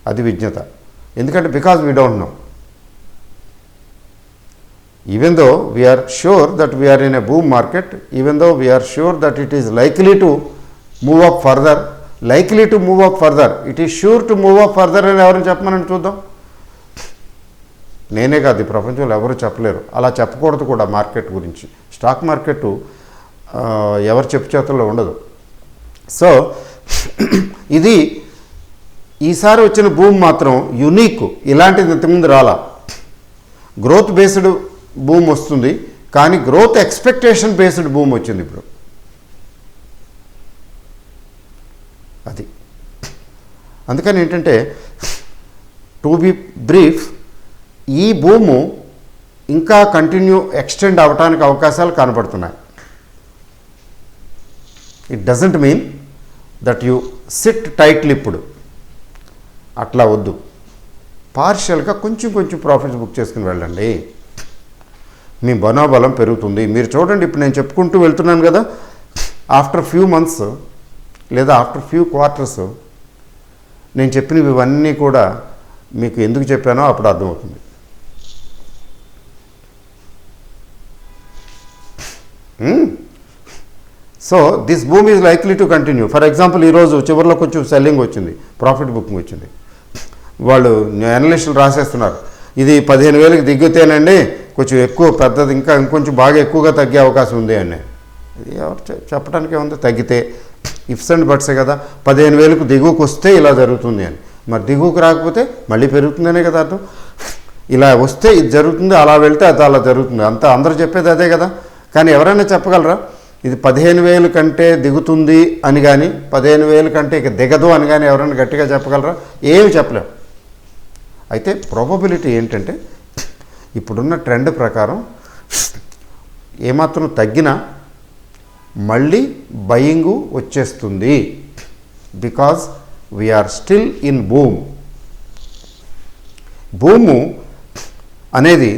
అది విజ్ఞత. ఎందుకంటే because we don't know. Even though we're sure that we're in a boom market, even though we're sure that it is likely to move up further, it is sure to move up further అని ఎవరిని చెప్పమని చూద్దాం. నేనే కాదు, ఈ ప్రపంచంలో ఎవరు చెప్పలేరు. అలా చెప్పకూడదు కూడా మార్కెట్ గురించి. స్టాక్ మార్కెట్ ఎవరు చెప్పు చేతుల్లో ఉండదు. సో ఇది ఈసారి వచ్చిన భూమి మాత్రం యునీక్. ఇలాంటిది ఇంతకుముందు రాలా. గ్రోత్ బేస్డ్ భూమి వస్తుంది, కానీ గ్రోత్ ఎక్స్పెక్టేషన్ బేస్డ్ భూమి వచ్చింది ఇప్పుడు. అది అందుకని ఏంటంటే, టు బి బ్రీఫ్, ఈ భూము ఇంకా ఎక్స్టెండ్ అవ్వటానికి అవకాశాలు కనబడుతున్నాయి. It doesn't mean that you SIT tightly. ఇప్పుడు అట్లా వద్దు. పార్షియల్గా కొంచెం ప్రాఫిట్స్ బుక్ చేసుకుని వెళ్ళండి. మీ మనోబలం పెరుగుతుంది. మీరు చూడండి, ఇప్పుడు నేను చెప్పుకుంటూ వెళ్తున్నాను కదా, ఆఫ్టర్ ఫ్యూ మంత్స్ లేదా ఆఫ్టర్ ఫ్యూ క్వార్టర్స్ నేను చెప్పినవి ఇవన్నీ కూడా మీకు ఎందుకు చెప్పానో అప్పుడు అర్థమవుతుంది. So this boom is likely to continue. For example, ఈరోజు చివరిలో కొంచెం సెల్లింగ్ వచ్చింది, ప్రాఫిట్ బుకింగ్ వచ్చింది. వాళ్ళు అనలిస్టులు రాసేస్తున్నారు, ఇది 15,000కి దిగితేనండి కొంచెం ఎక్కువ పెద్దది, ఇంకొంచెం బాగా ఎక్కువగా తగ్గే అవకాశం ఉంది అని. ఎవరు చెప్పడానికి ఏముంది? తగ్గితే ఇఫ్స్ అండ్ బట్సే కదా. 15,000కు దిగువకు వస్తే ఇలా జరుగుతుంది అని, మరి దిగువకు రాకపోతే మళ్ళీ పెరుగుతుందనే కదా అర్థం. ఇలా వస్తే ఇది జరుగుతుంది, అలా వెళ్తే అది అలా జరుగుతుంది, అంతా అందరూ చెప్పేది అదే కదా. కానీ ఎవరైనా చెప్పగలరా ఇది 15,000 కంటే దిగుతుంది అని కానీ 15,000 కంటే ఇక దిగదు అని కానీ ఎవరైనా గట్టిగా చెప్పగలరా? ఏమి చెప్పలేం. అయితే ప్రాబబిలిటీ ఏంటంటే ఇప్పుడున్న ట్రెండ్ ప్రకారం ఏమాత్రం తగ్గినా మళ్ళీ బయింగు వచ్చేస్తుంది. Because we are still in boom. Boom అనేది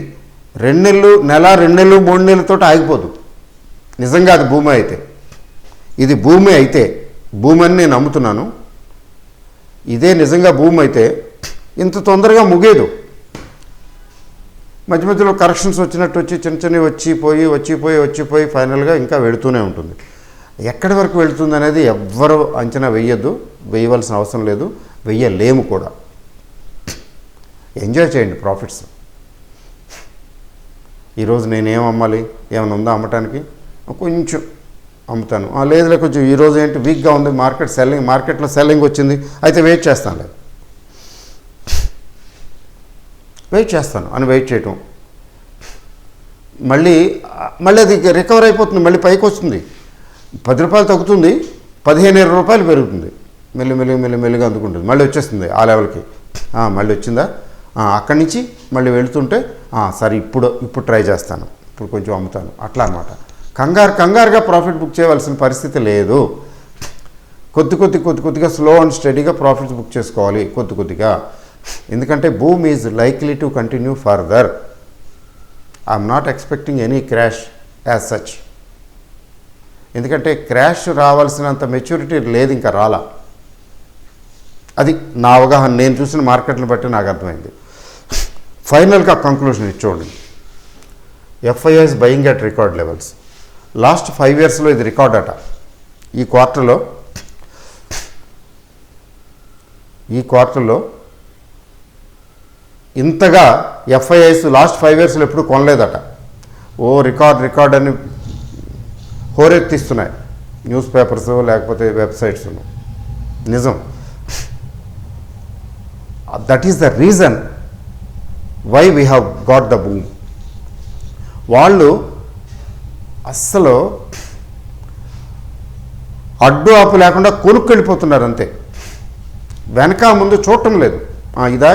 2 నెలలు, నెల, 2 నెలలు, 3 నెలలతో ఆగిపోదు. నిజంగా అది భూమి అయితే, ఇది భూమి అయితే, భూమి అని నేను నమ్ముతున్నాను. ఇదే నిజంగా భూమి అయితే ఇంత తొందరగా ముగియదు. మధ్య మధ్యలో కరెక్షన్స్ వచ్చినట్టు వచ్చి చిన్న చిన్నవి వచ్చిపోయి ఫైనల్గా ఇంకా వెళుతూనే ఉంటుంది. ఎక్కడి వరకు వెళుతుంది అనేది ఎవ్వరూ అంచనా వేయద్దు, వేయవలసిన అవసరం లేదు, వేయలేము కూడా. ఎంజాయ్ చేయండి ప్రాఫిట్స్. ఈరోజు నేనేం అమ్మాలి, ఏమైనా ఉందా అమ్మటానికి, కొంచెం అమ్ముతాను, లేదులే కొంచెం ఈరోజు ఏంటి వీక్గా ఉంది మార్కెట్లో సెల్లింగ్ వచ్చింది, అయితే వెయిట్ చేస్తాను అని వెయిట్ చేయటం, మళ్ళీ అది రికవర్ అయిపోతుంది, మళ్ళీ పైకి వస్తుంది. 10 రూపాయలు తగ్గుతుంది, 15-20 రూపాయలు పెరుగుతుంది, మెల్లిగా అందుకుంటుంది, మళ్ళీ వచ్చేస్తుంది ఆ లెవెల్కి. మళ్ళీ వచ్చిందా, అక్కడి నుంచి మళ్ళీ వెళుతుంటే సరే ఇప్పుడు ట్రై చేస్తాను, ఇప్పుడు కొంచెం అమ్ముతాను, అట్లా అనమాట. కంగారుగా ప్రాఫిట్ బుక్ చేయవలసిన పరిస్థితి లేదు. కొద్దిగా స్లో అండ్ స్టడీగా ప్రాఫిట్స్ బుక్ చేసుకోవాలి కొద్దిగా. ఎందుకంటే boom is likely to continue further. I'm not expecting any crash as such. ఎందుకంటే క్రాష్ రావాల్సినంత మెచ్యూరిటీ లేదు, ఇంకా రాలా. అది నా అవగాహన, నేను చూసిన మార్కెట్ని బట్టి నాకు అర్థమైంది. ఫైనల్గా కంక్లూషన్ ఇచ్చోండి. FIIs buying at record levels. Last 5 ఇయర్స్లో ఇది రికార్డ్ అట. ఈ క్వార్టర్లో ఇంతగా ఎఫ్ఐఐస్ లాస్ట్ 5 ఇయర్స్లో ఎప్పుడు కొనలేదట. రికార్డ్ అని హోరెత్తిస్తున్నాయి న్యూస్ పేపర్స్ లేకపోతే వెబ్సైట్స్. నిజం. That is the reason why we have got the boom. వాళ్ళు అస్సలు అడ్డు ఆపు లేకుండా కొనుక్కెళ్ళిపోతున్నారు అంతే, వెనక ముందు చూడటం లేదు.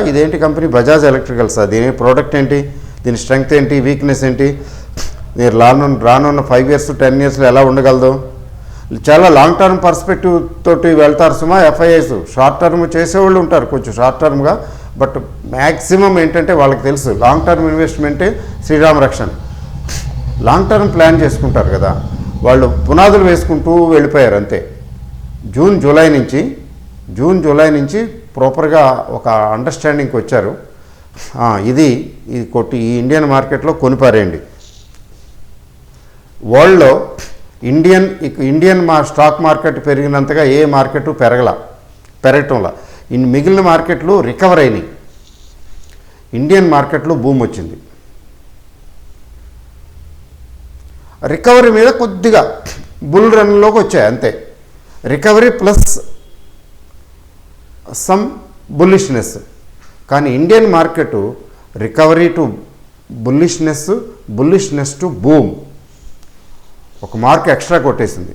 ఇదేంటి కంపెనీ, బజాజ్ ఎలక్ట్రికల్స్, దీని ప్రోడక్ట్ ఏంటి, దీని స్ట్రెంగ్త్ ఏంటి, వీక్నెస్ ఏంటి, మీరు రానున్న 5 ఇయర్స్ 10 ఇయర్స్లో ఎలా ఉండగలదు. చాలా లాంగ్ టర్మ్ పర్స్పెక్టివ్ తోటి వెళ్తారు సుమా ఎఫ్ఐఐస్. షార్ట్ టర్మ్ చేసేవాళ్ళు ఉంటారు కొంచెం షార్ట్ టర్మ్గా, బట్ మ్యాక్సిమం ఏంటంటే వాళ్ళకి తెలుసు లాంగ్ టర్మ్ ఇన్వెస్ట్మెంటే శ్రీరామ రక్షణ. లాంగ్ టర్మ్ ప్లాన్ చేసుకుంటారు కదా, వాళ్ళు పునాదులు వేసుకుంటూ వెళ్ళిపోయారు అంతే. జూన్ జూలై నుంచి ప్రాపర్గా ఒక అండర్స్టాండింగ్కి వచ్చారు. ఇది కొట్టి ఈ ఇండియన్ మార్కెట్లో కొనిపారేయండి. వరల్డ్లో ఇండియన్ స్టాక్ మార్కెట్ పెరిగినంతగా ఏ మార్కెట్ పెరగటంలా. మిగిలిన మార్కెట్లు రికవర్ అయినాయి, ఇండియన్ మార్కెట్లో బూమ్ వచ్చింది. రికవరీ మీద కొద్దిగా బుల్ రన్లోకి వచ్చాయి అంతే. Recovery plus some bullishness. కానీ Indian market recovery to bullishness to boom, ఒక మార్క్ ఎక్స్ట్రా కొట్టేసింది.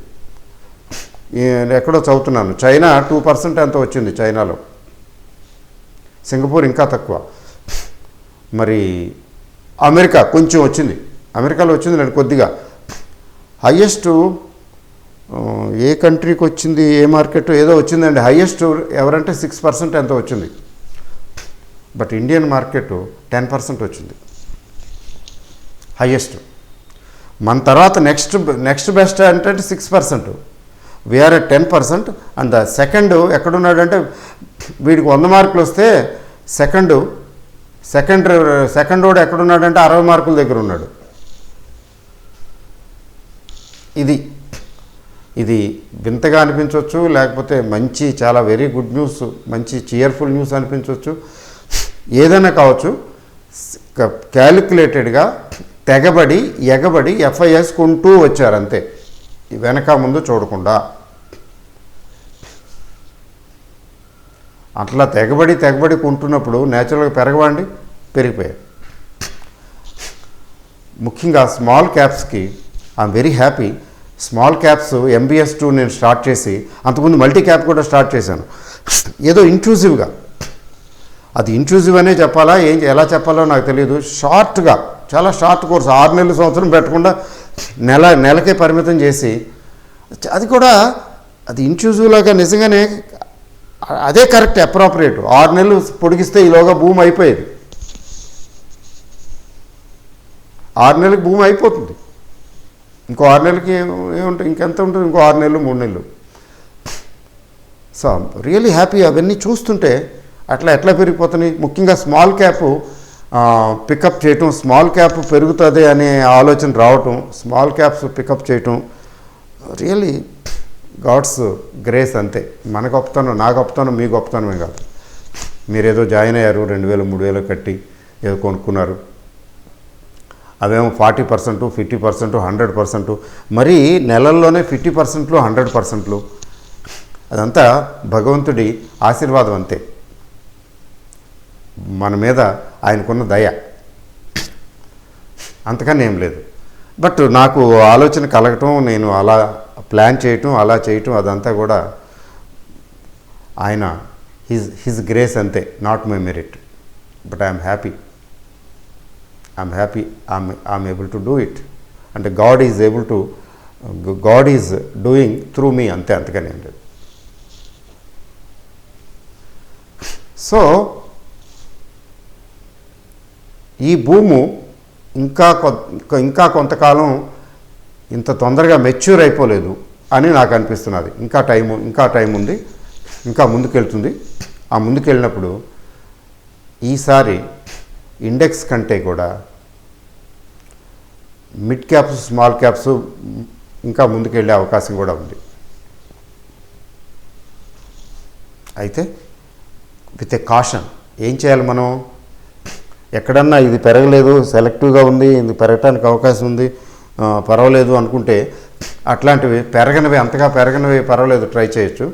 ఎక్కడో చదువుతున్నాను, చైనా 2% ఎంతో వచ్చింది చైనాలో, సింగపూర్ ఇంకా తక్కువ, మరి అమెరికా కొంచెం వచ్చింది, అమెరికాలో వచ్చింది నేను కొద్దిగా. హయ్యెస్ట్ ఏ కంట్రీకి వచ్చింది, ఏ మార్కెట్ ఏదో వచ్చిందండి, హయ్యెస్ట్ ఎవరంటే 6% ఎంతో వచ్చింది. బట్ ఇండియన్ మార్కెట్ 10% వచ్చింది హయ్యెస్ట్. మన తర్వాత నెక్స్ట్ బెస్ట్ అంటే 6%, వీఆర్ at 10%. అండ్ సెకండ్ ఎక్కడున్నాడంటే, వీడికి 100 మార్కులు వస్తే సెకండ్ వాడు ఎక్కడున్నాడంటే 60 మార్కుల దగ్గర ఉన్నాడు. ఇది వింతగా అనిపించవచ్చు, లేకపోతే చాలా వెరీ గుడ్ న్యూస్, మంచి చీర్ఫుల్ న్యూస్ అనిపించవచ్చు, ఏదైనా కావచ్చు. క్యాలిక్యులేటెడ్గా ఎగబడి ఎఫ్ఐఎస్ కొంటూ వచ్చారు అంతే, వెనక ముందు చూడకుండా. అట్లా తెగబడి కొంటున్నప్పుడు న్యాచురల్గా పెరగవండి, పెరిగిపోయాయి. ముఖ్యంగా స్మాల్ క్యాప్స్కి I'm very happy. Small caps MBS2 నేను స్టార్ట్ చేసి అంతకుముందు మల్టీ క్యాప్ కూడా స్టార్ట్ చేశాను. ఏదో ఇంట్రూజివ్గా, అది ఇంట్రూజివ్ అనే చెప్పాలా ఎలా చెప్పాలో నాకు తెలియదు. షార్ట్గా, చాలా షార్ట్ కోర్స్, 6 నెలలు సంవత్సరం పెట్టకుండా నెలకే పరిమితం చేసి, అది కూడా అది ఇంట్రూజివ్ లాగా నిజంగానే అదే కరెక్ట్, అప్రోప్రియేట్. 6 నెలలు పొడిగిస్తే ఈలోగా భూమి అయిపోయేది. 6 నెలలకు భూమి అయిపోతుంది. ఇంకో 6 నెలలకి ఏముంటుంది, ఇంకెంత ఉంటుంది, ఇంకో 6 నెలలు 3 నెలలు. So really happy. అవన్నీ చూస్తుంటే ఎట్లా పెరిగిపోతున్నాయి. ముఖ్యంగా స్మాల్ క్యాప్ పికప్ చేయటం, స్మాల్ క్యాప్ పెరుగుతుంది అనే ఆలోచన రావటం, స్మాల్ క్యాప్స్ పికప్ చేయటం రియలీ గాడ్స్ గ్రేస్. అంతే. మన గొప్పతనం, నా గొప్పతనం, మీ గొప్పతనమే కాదు. మీరేదో జాయిన్ అయ్యారు, 2000 3000 కట్టి ఏదో కొనుక్కున్నారు. అవేమో 40%, 50%, 100%, మరీ నెలల్లోనే 50%, 100%. అదంతా భగవంతుడి ఆశీర్వాదం అంతే. మన మీద ఆయనకున్న దయ, అంతకన్నా ఏం లేదు. బట్ నాకు ఆలోచన కలగటం, నేను అలా ప్లాన్ చేయటం, అలా చేయటం, అదంతా కూడా ఆయన హిజ్ గ్రేస్ అంతే, not my merit. But I'm happy, I'm able to do it. అంటే గాడ్ ఈజ్ డూయింగ్ త్రూ మీ, అంతే, అంతకనే ఏం లేదు. సో ఈ భూము ఇంకా కొంతకాలం ఇంత తొందరగా మెచ్యూర్ అయిపోలేదు అని నాకు అనిపిస్తున్నది. ఇంకా టైం ఉంది, ఇంకా ముందుకెళ్తుంది. ఆ ముందుకెళ్ళినప్పుడు ఈసారి ఇండెక్స్ కంటే కూడా మిడ్ క్యాప్స్, స్మాల్ క్యాప్స్ ఇంకా ముందుకెళ్ళే అవకాశం కూడా ఉంది. అయితే విత్ ఏ కాషన్ ఏం చేయాలి మనం? ఎక్కడన్నా ఇది పెరగలేదు, సెలెక్టివ్గా ఉంది, ఇది పెరగటానికి అవకాశం ఉంది, పర్వాలేదు అనుకుంటే అట్లాంటివి అంతగా పెరగనివి పర్వాలేదు, ట్రై చేయొచ్చు.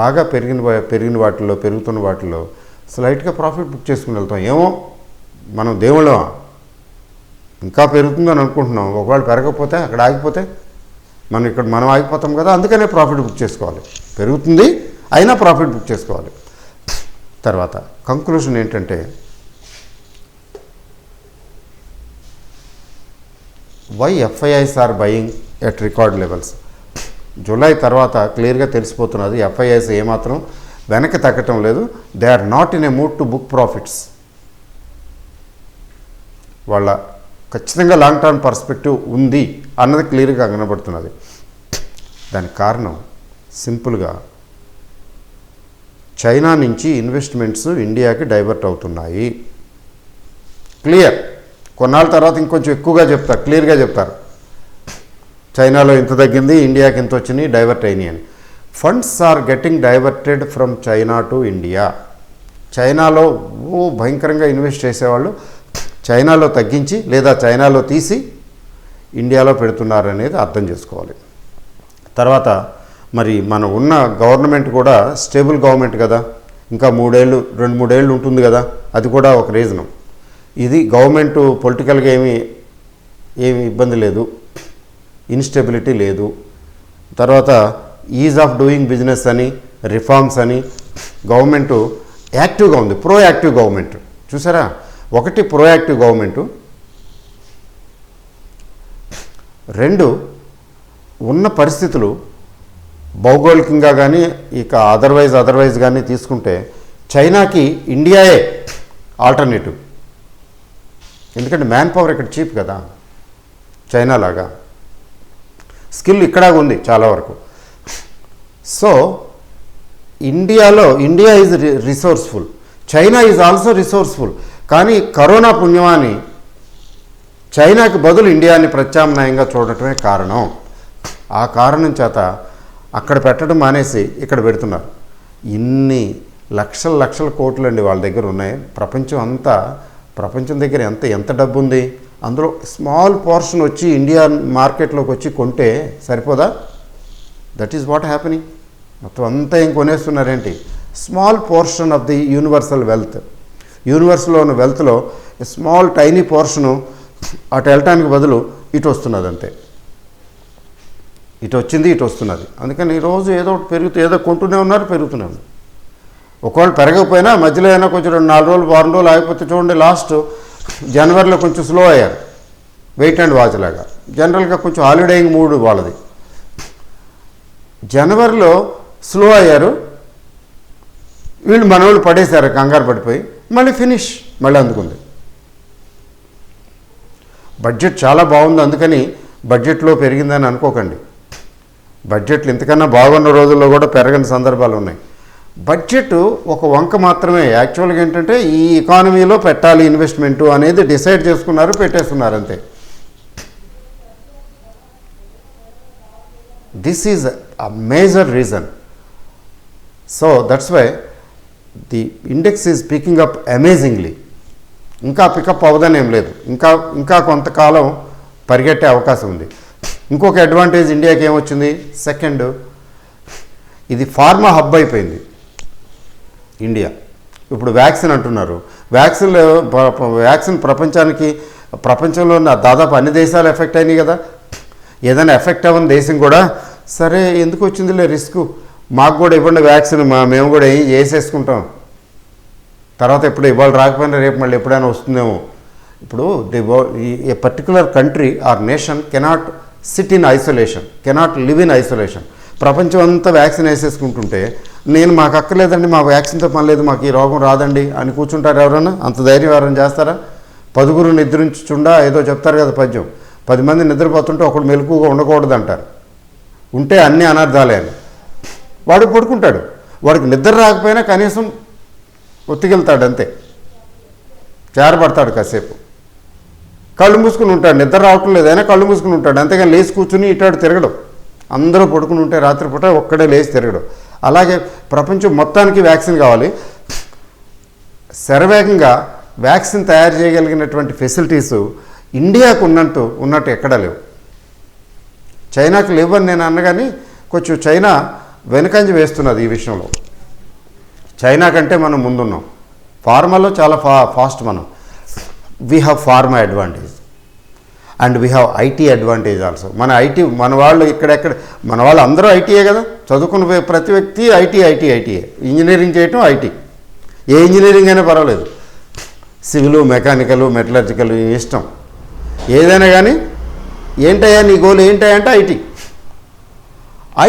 బాగా పెరిగిన వాటిల్లో, పెరుగుతున్న వాటిల్లో స్లైట్గా ప్రాఫిట్ బుక్ చేసుకుని వెళ్తాం. ఏమో మనం దేవుళ్ళమా, ఇంకా పెరుగుతుందని అనుకుంటున్నాం. ఒకవేళ పెరగకపోతే, అక్కడ ఆగిపోతే మనం ఆగిపోతాం కదా. అందుకనే ప్రాఫిట్ బుక్ చేసుకోవాలి. పెరుగుతుంది అయినా ప్రాఫిట్ బుక్ చేసుకోవాలి. తర్వాత కంక్లూషన్ ఏంటంటే, why FIIs are buying at record levels. July తర్వాత క్లియర్గా తెలిసిపోతున్నది, FIIs ఏమాత్రం వెనక్కి తగ్గటం లేదు. They are not in a mood to book profits. వాళ్ళ ఖచ్చితంగా లాంగ్ టర్మ్ పర్స్పెక్టివ్ ఉంది అన్నది క్లియర్గా కనబడుతున్నది. దానికి కారణం సింపుల్గా చైనా నుంచి ఇన్వెస్ట్మెంట్స్ ఇండియాకి డైవర్ట్ అవుతున్నాయి. క్లియర్. కొన్నాళ్ళ తర్వాత ఇంకొంచెం ఎక్కువగా చెప్తారు, క్లియర్గా చెప్తారు. చైనాలో ఇంత తగ్గింది, ఇండియాకి ఇంత వచ్చినాయి, డైవర్ట్ అయినాయి అని. Funds are getting diverted from China to India. చైనాలో భయంకరంగా ఇన్వెస్ట్ చేసేవాళ్ళు చైనాలో తగ్గించి లేదా చైనాలో తీసి ఇండియాలో పెడుతున్నారనేది అర్థం చేసుకోవాలి. తర్వాత మరి మన ఉన్న గవర్నమెంట్ కూడా స్టేబుల్ గవర్నమెంట్ కదా, ఇంకా 2-3 ఏళ్ళు ఉంటుంది కదా, అది కూడా ఒక రీజను. ఇది గవర్నమెంట్ పొలిటికల్గా ఏమీ ఇబ్బంది లేదు, ఇన్స్టెబిలిటీ లేదు. తర్వాత ఈజ్ ఆఫ్ డూయింగ్ బిజినెస్ అని, రిఫార్మ్స్ అని గవర్నమెంటు యాక్టివ్గా ఉంది. Proactive government. చూసారా, ఒకటి ప్రోయాక్టివ్ గవర్నమెంటు, 2 ఉన్న పరిస్థితులు భౌగోళికంగా కానీ ఇక అదర్వైజ్ కానీ తీసుకుంటే చైనాకి ఇండియాయే ఆల్టర్నేటివ్. ఎందుకంటే మ్యాన్ పవర్ ఇక్కడ చీప్ కదా, చైనా లాగా. స్కిల్ ఇక్కడ ఉంది చాలా వరకు. So India is resourceful, China is also resourceful. కానీ కరోనా పుణ్యమాని చైనాకి బదులు ఇండియాని ప్రత్యామ్నాయంగా చూడటమే కారణం. ఆ కారణం చేత అక్కడ పెట్టడం మానేసి ఇక్కడ పెడుతున్నారు. ఇన్ని లక్షల కోట్లు అండి వాళ్ళ దగ్గర ఉన్నాయి. ప్రపంచం దగ్గర ఎంత డబ్బు ఉంది, అందులో స్మాల్ పోర్షన్ వచ్చి ఇండియా మార్కెట్లోకి వచ్చి కొంటే సరిపోదా? That is what happening. మొత్తం అంతా ఏం కొనేస్తున్నారేంటి? Small portion of the universal wealth. యూనివర్స్లో ఉన్న వెల్త్లో స్మాల్ టైనీ పోర్షను అటు వెళ్ళటానికి బదులు ఇటు వస్తున్నది అంతే. ఇటు వచ్చింది, ఇటు వస్తున్నది. అందుకని ఈరోజు ఏదో ఒకటి ఏదో కొంటూనే ఉన్నారు, పెరుగుతూనే ఉన్నారు. ఒకవేళ పెరగకపోయినా మధ్యలో అయినా కొంచెం 4 రోజులు వారం రోజులు ఆగిపోతే చూడండి, లాస్ట్ జనవరిలో కొంచెం స్లో అయ్యారు, వెయిట్ అండ్ వాచ్ లాగా. జనరల్గా కొంచెం హాలిడేయింగ్ మూడ్ వాళ్ళది. జనవరిలో స్లో అయ్యారు, వీళ్ళు మనోళ్ళు పడేశారు కంగారు పడిపోయి, మళ్ళీ ఫినిష్, మళ్ళీ అందుకుంది. బడ్జెట్ చాలా బాగుంది, అందుకని బడ్జెట్లో పెరిగిందని అనుకోకండి. బడ్జెట్లు ఇంతకన్నా బాగున్న రోజుల్లో కూడా పెరగని సందర్భాలు ఉన్నాయి. బడ్జెట్ ఒక వంక మాత్రమే. యాక్చువల్గా ఏంటంటే ఈ ఎకానమీలో పెట్టాలి ఇన్వెస్ట్మెంటు అనేది డిసైడ్ చేసుకున్నారు, పెట్టేస్తున్నారు అంతే. This is a major reason. So that's why the index is picking up amazingly. ఇంకా పికప్ అవ్వదని ఏం లేదు, ఇంకా కొంతకాలం పరిగెట్టే అవకాశం ఉంది. ఇంకొక అడ్వాంటేజ్ ఇండియాకి ఏమొచ్చింది, సెకండ్, ఇది ఫార్మా హబ్ అయిపోయింది ఇండియా. ఇప్పుడు వ్యాక్సిన్ అంటున్నారు, వ్యాక్సిన్ ప్రపంచంలో ఉన్న దాదాపు అన్ని దేశాలు ఎఫెక్ట్ అయినాయి కదా. ఏదైనా ఎఫెక్ట్ అవ్వని దేశం కూడా సరే ఎందుకు వచ్చిందిలే రిస్క్, మాకు కూడా ఇవ్వండి వ్యాక్సిన్, మేము కూడా వేసేసుకుంటాం, తర్వాత ఎప్పుడు ఇవాళ రాకపోయినా రేపు మళ్ళీ ఎప్పుడైనా వస్తుందేమో. ఇప్పుడు ఏ particular country or nation cannot sit in isolation, cannot live in isolation. ప్రపంచం అంతా వ్యాక్సిన్ వేసేసుకుంటుంటే మాకు అక్కర్లేదండి, మా వ్యాక్సిన్తో పని లేదు, మాకు ఈ రోగం రాదండి అని కూర్చుంటారు ఎవరైనా? అంత ధైర్యం ఎవరైనా చేస్తారా? 10 నిద్రించుచుండా ఏదో చెప్తారు కదా పద్యం, 10 మంది నిద్రపోతుంటే ఒకడు మెలకుగా ఉండకూడదు అంటారు. ఉంటే అన్నీ అనర్థాలే అని. వాడు పడుకుంటాడు, వాడికి నిద్ర రాకపోయినా కనీసం ఒత్తికెళ్తాడు అంతే, చేరబడతాడు, కాసేపు కళ్ళు మూసుకుని ఉంటాడు. నిద్ర రావటం లేదైనా కళ్ళు మూసుకుని ఉంటాడు, అంతేగాని లేచి కూర్చుని ఇటాడు తిరగడం. అందరూ పడుకుని ఉంటే రాత్రిపూట ఒక్కడే లేచి తిరగడం. అలాగే ప్రపంచం మొత్తానికి వ్యాక్సిన్ కావాలి. శరవేగంగా వ్యాక్సిన్ తయారు చేయగలిగినటువంటి ఫెసిలిటీసు ఇండియాకు ఉన్నట్టు ఎక్కడా లేవు. చైనాకు లేవని నేను అన్నగాని కొంచెం చైనా వెనుకంజ వేస్తున్నది ఈ విషయంలో. చైనా కంటే మనం ముందున్నాం, ఫార్మాలో చాలా ఫాస్ట్ మనం. We have pharma advantage and we have IT advantage also. మన వాళ్ళు ఇక్కడెక్కడ మన వాళ్ళు అందరూ ఐటీయే కదా, చదువుకున్న ప్రతి వ్యక్తి ఐటీఏ. ఇంజనీరింగ్ చేయటం ఐటీ, ఏ ఇంజనీరింగ్ అయినా పర్వాలేదు, సివిల్, మెకానికల్, మెటలర్జికల్ ఇష్టం, ఏదైనా కానీ ఏంటయ్యా నీ గోల్ ఏంటయ్యా అంటే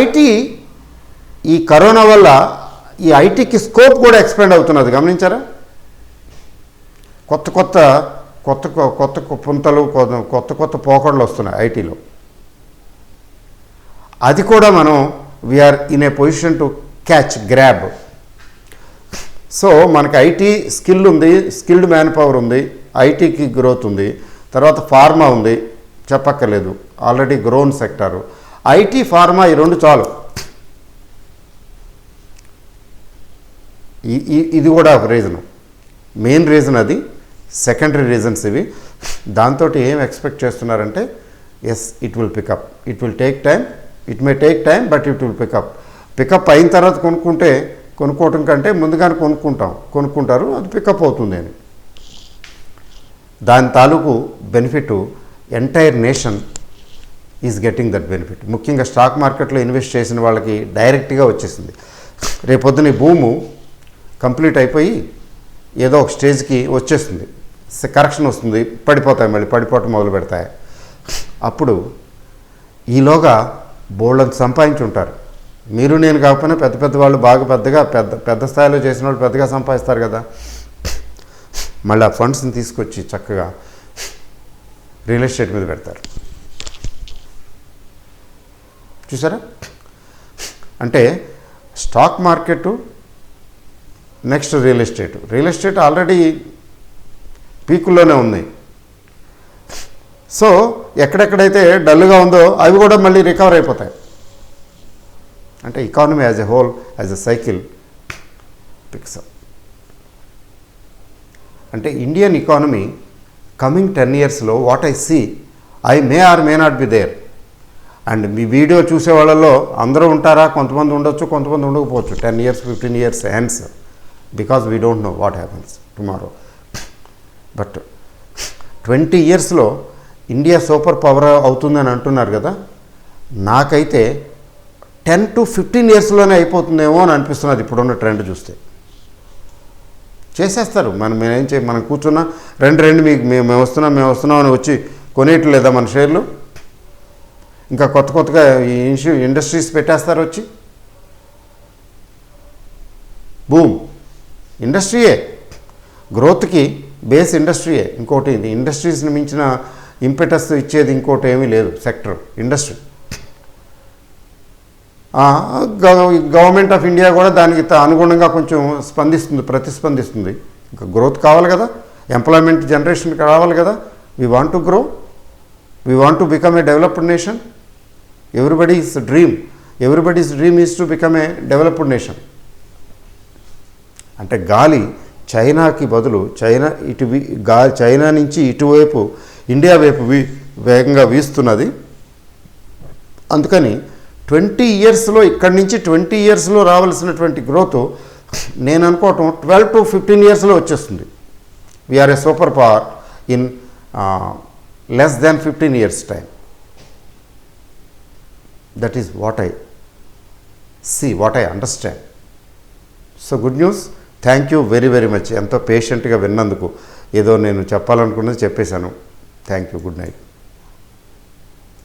ఐటీ. ఈ కరోనా వల్ల ఈ ఐటీకి స్కోప్ కూడా ఎక్స్పాండ్ అవుతున్నది, గమనించారా? కొత్త పుంతలు, కొత్త పోకడలు వస్తున్నాయి ఐటీలో. అది కూడా మనం we're in a position to grab. So మనకి ఐటీ స్కిల్ ఉంది, స్కిల్డ్ మ్యాన్ పవర్ ఉంది, ఐటీకి గ్రోత్ ఉంది, తర్వాత ఫార్మా ఉంది, చెప్పక్కర్లేదు, already grown sector. IT, pharma ఈ రెండు చాలు. ఇది కూడా ఒక రీజను, మెయిన్ రీజన్ అది. సెకండరీ రీజన్స్ ఇవి. దాంతో ఏం ఎక్స్పెక్ట్ చేస్తున్నారంటే yes it will pick up, it will take time, it may take time but it will pick up అయిన తర్వాత కొనుక్కోవటం కంటే ముందుగానే కొనుక్కుంటారు, అది పికప్ అవుతుంది అని. దాని తాలూకు benefit entire nation is getting that benefit. ముఖ్యంగా స్టాక్ మార్కెట్లో ఇన్వెస్ట్ చేసిన వాళ్ళకి డైరెక్ట్గా వచ్చేసింది. రేపొద్దున ఈ భూము కంప్లీట్ అయిపోయి ఏదో ఒక స్టేజ్కి వచ్చేస్తుంది, కరెక్షన్ వస్తుంది, మళ్ళీ పడిపోవటం మొదలు పెడతాయి. అప్పుడు ఈలోగా బోల్డంత సంపాదించి ఉంటారు. మీరు నేను కాకపోయినా పెద్ద వాళ్ళు బాగా పెద్ద స్థాయిలో చేసిన వాళ్ళు పెద్దగా సంపాదిస్తారు కదా. మళ్ళీ ఆ ఫండ్స్ని తీసుకొచ్చి చక్కగా రియల్ ఎస్టేట్ మీద పెడతారు. చూసారా? అంటే stock market next real estate already పీకుల్లోనే ఉంది. సో ఎక్కడెక్కడైతే డల్గా ఉందో అవి కూడా మళ్ళీ రికవర్ అయిపోతాయి. అంటే economy as a whole, as a cycle picks up. అంటే ఇండియన్ ఎకానమీ కమింగ్ 10 yearsలో what I see, I may or may not be there. And మీ వీడియో చూసే వాళ్ళలో అందరూ ఉంటారా, కొంతమంది ఉండొచ్చు, కొంతమంది ఉండకపోవచ్చు. 10 years 15 years hence, because we don't know what happens tomorrow. But 20 yearsలో ఇండియా సూపర్ పవర్ అవుతుందని అంటున్నారు కదా, నాకైతే 10 to 15 yearsలోనే అయిపోతుందేమో అని అనిపిస్తున్నది ఇప్పుడున్న ట్రెండ్ చూస్తే. చేసేస్తారు. మనం కూర్చున్నా రెండు మీకు మేము వస్తున్నాం అని వచ్చి కొనేయట్లేదా మన షేర్లు? ఇంకా కొత్తగా ఈ ఇండస్ట్రీస్ పెట్టేస్తారు వచ్చి. బూమ్, ఇండస్ట్రీయే గ్రోత్కి బేస్, ఇండస్ట్రీయే. ఇంకోటి ఇండస్ట్రీస్ని మించిన ఇంపెటస్ ఇచ్చేది ఇంకోటి ఏమీ లేదు sector industry. Government of India కూడా దానికి అనుగుణంగా కొంచెం ప్రతిస్పందిస్తుంది. ఇంకా గ్రోత్ కావాలి కదా, ఎంప్లాయ్మెంట్ జనరేషన్ కావాలి కదా. We want to grow, we want to become a developed nation. Everybody's dream is to become a developed nation. అంటే గాలి చైనాకి బదులు చైనా నుంచి ఇటువైపు ఇండియా వైపు వేగంగా వీస్తున్నది. అందుకని 20 yearsలో ఇక్కడి నుంచి 20 yearsలో రావాల్సినటువంటి గ్రోత్ నేను అనుకోవటం 12 to 15 yearsలో వచ్చేస్తుంది. We're a superpower in less than 15 years time. That is what I see, what I understand. So good news. Thank you very much. ఎంతో పేషెంట్గా విన్నందుకు. ఏదో నేను చెప్పాలనుకున్నది చెప్పేశాను. Thank you. Good night.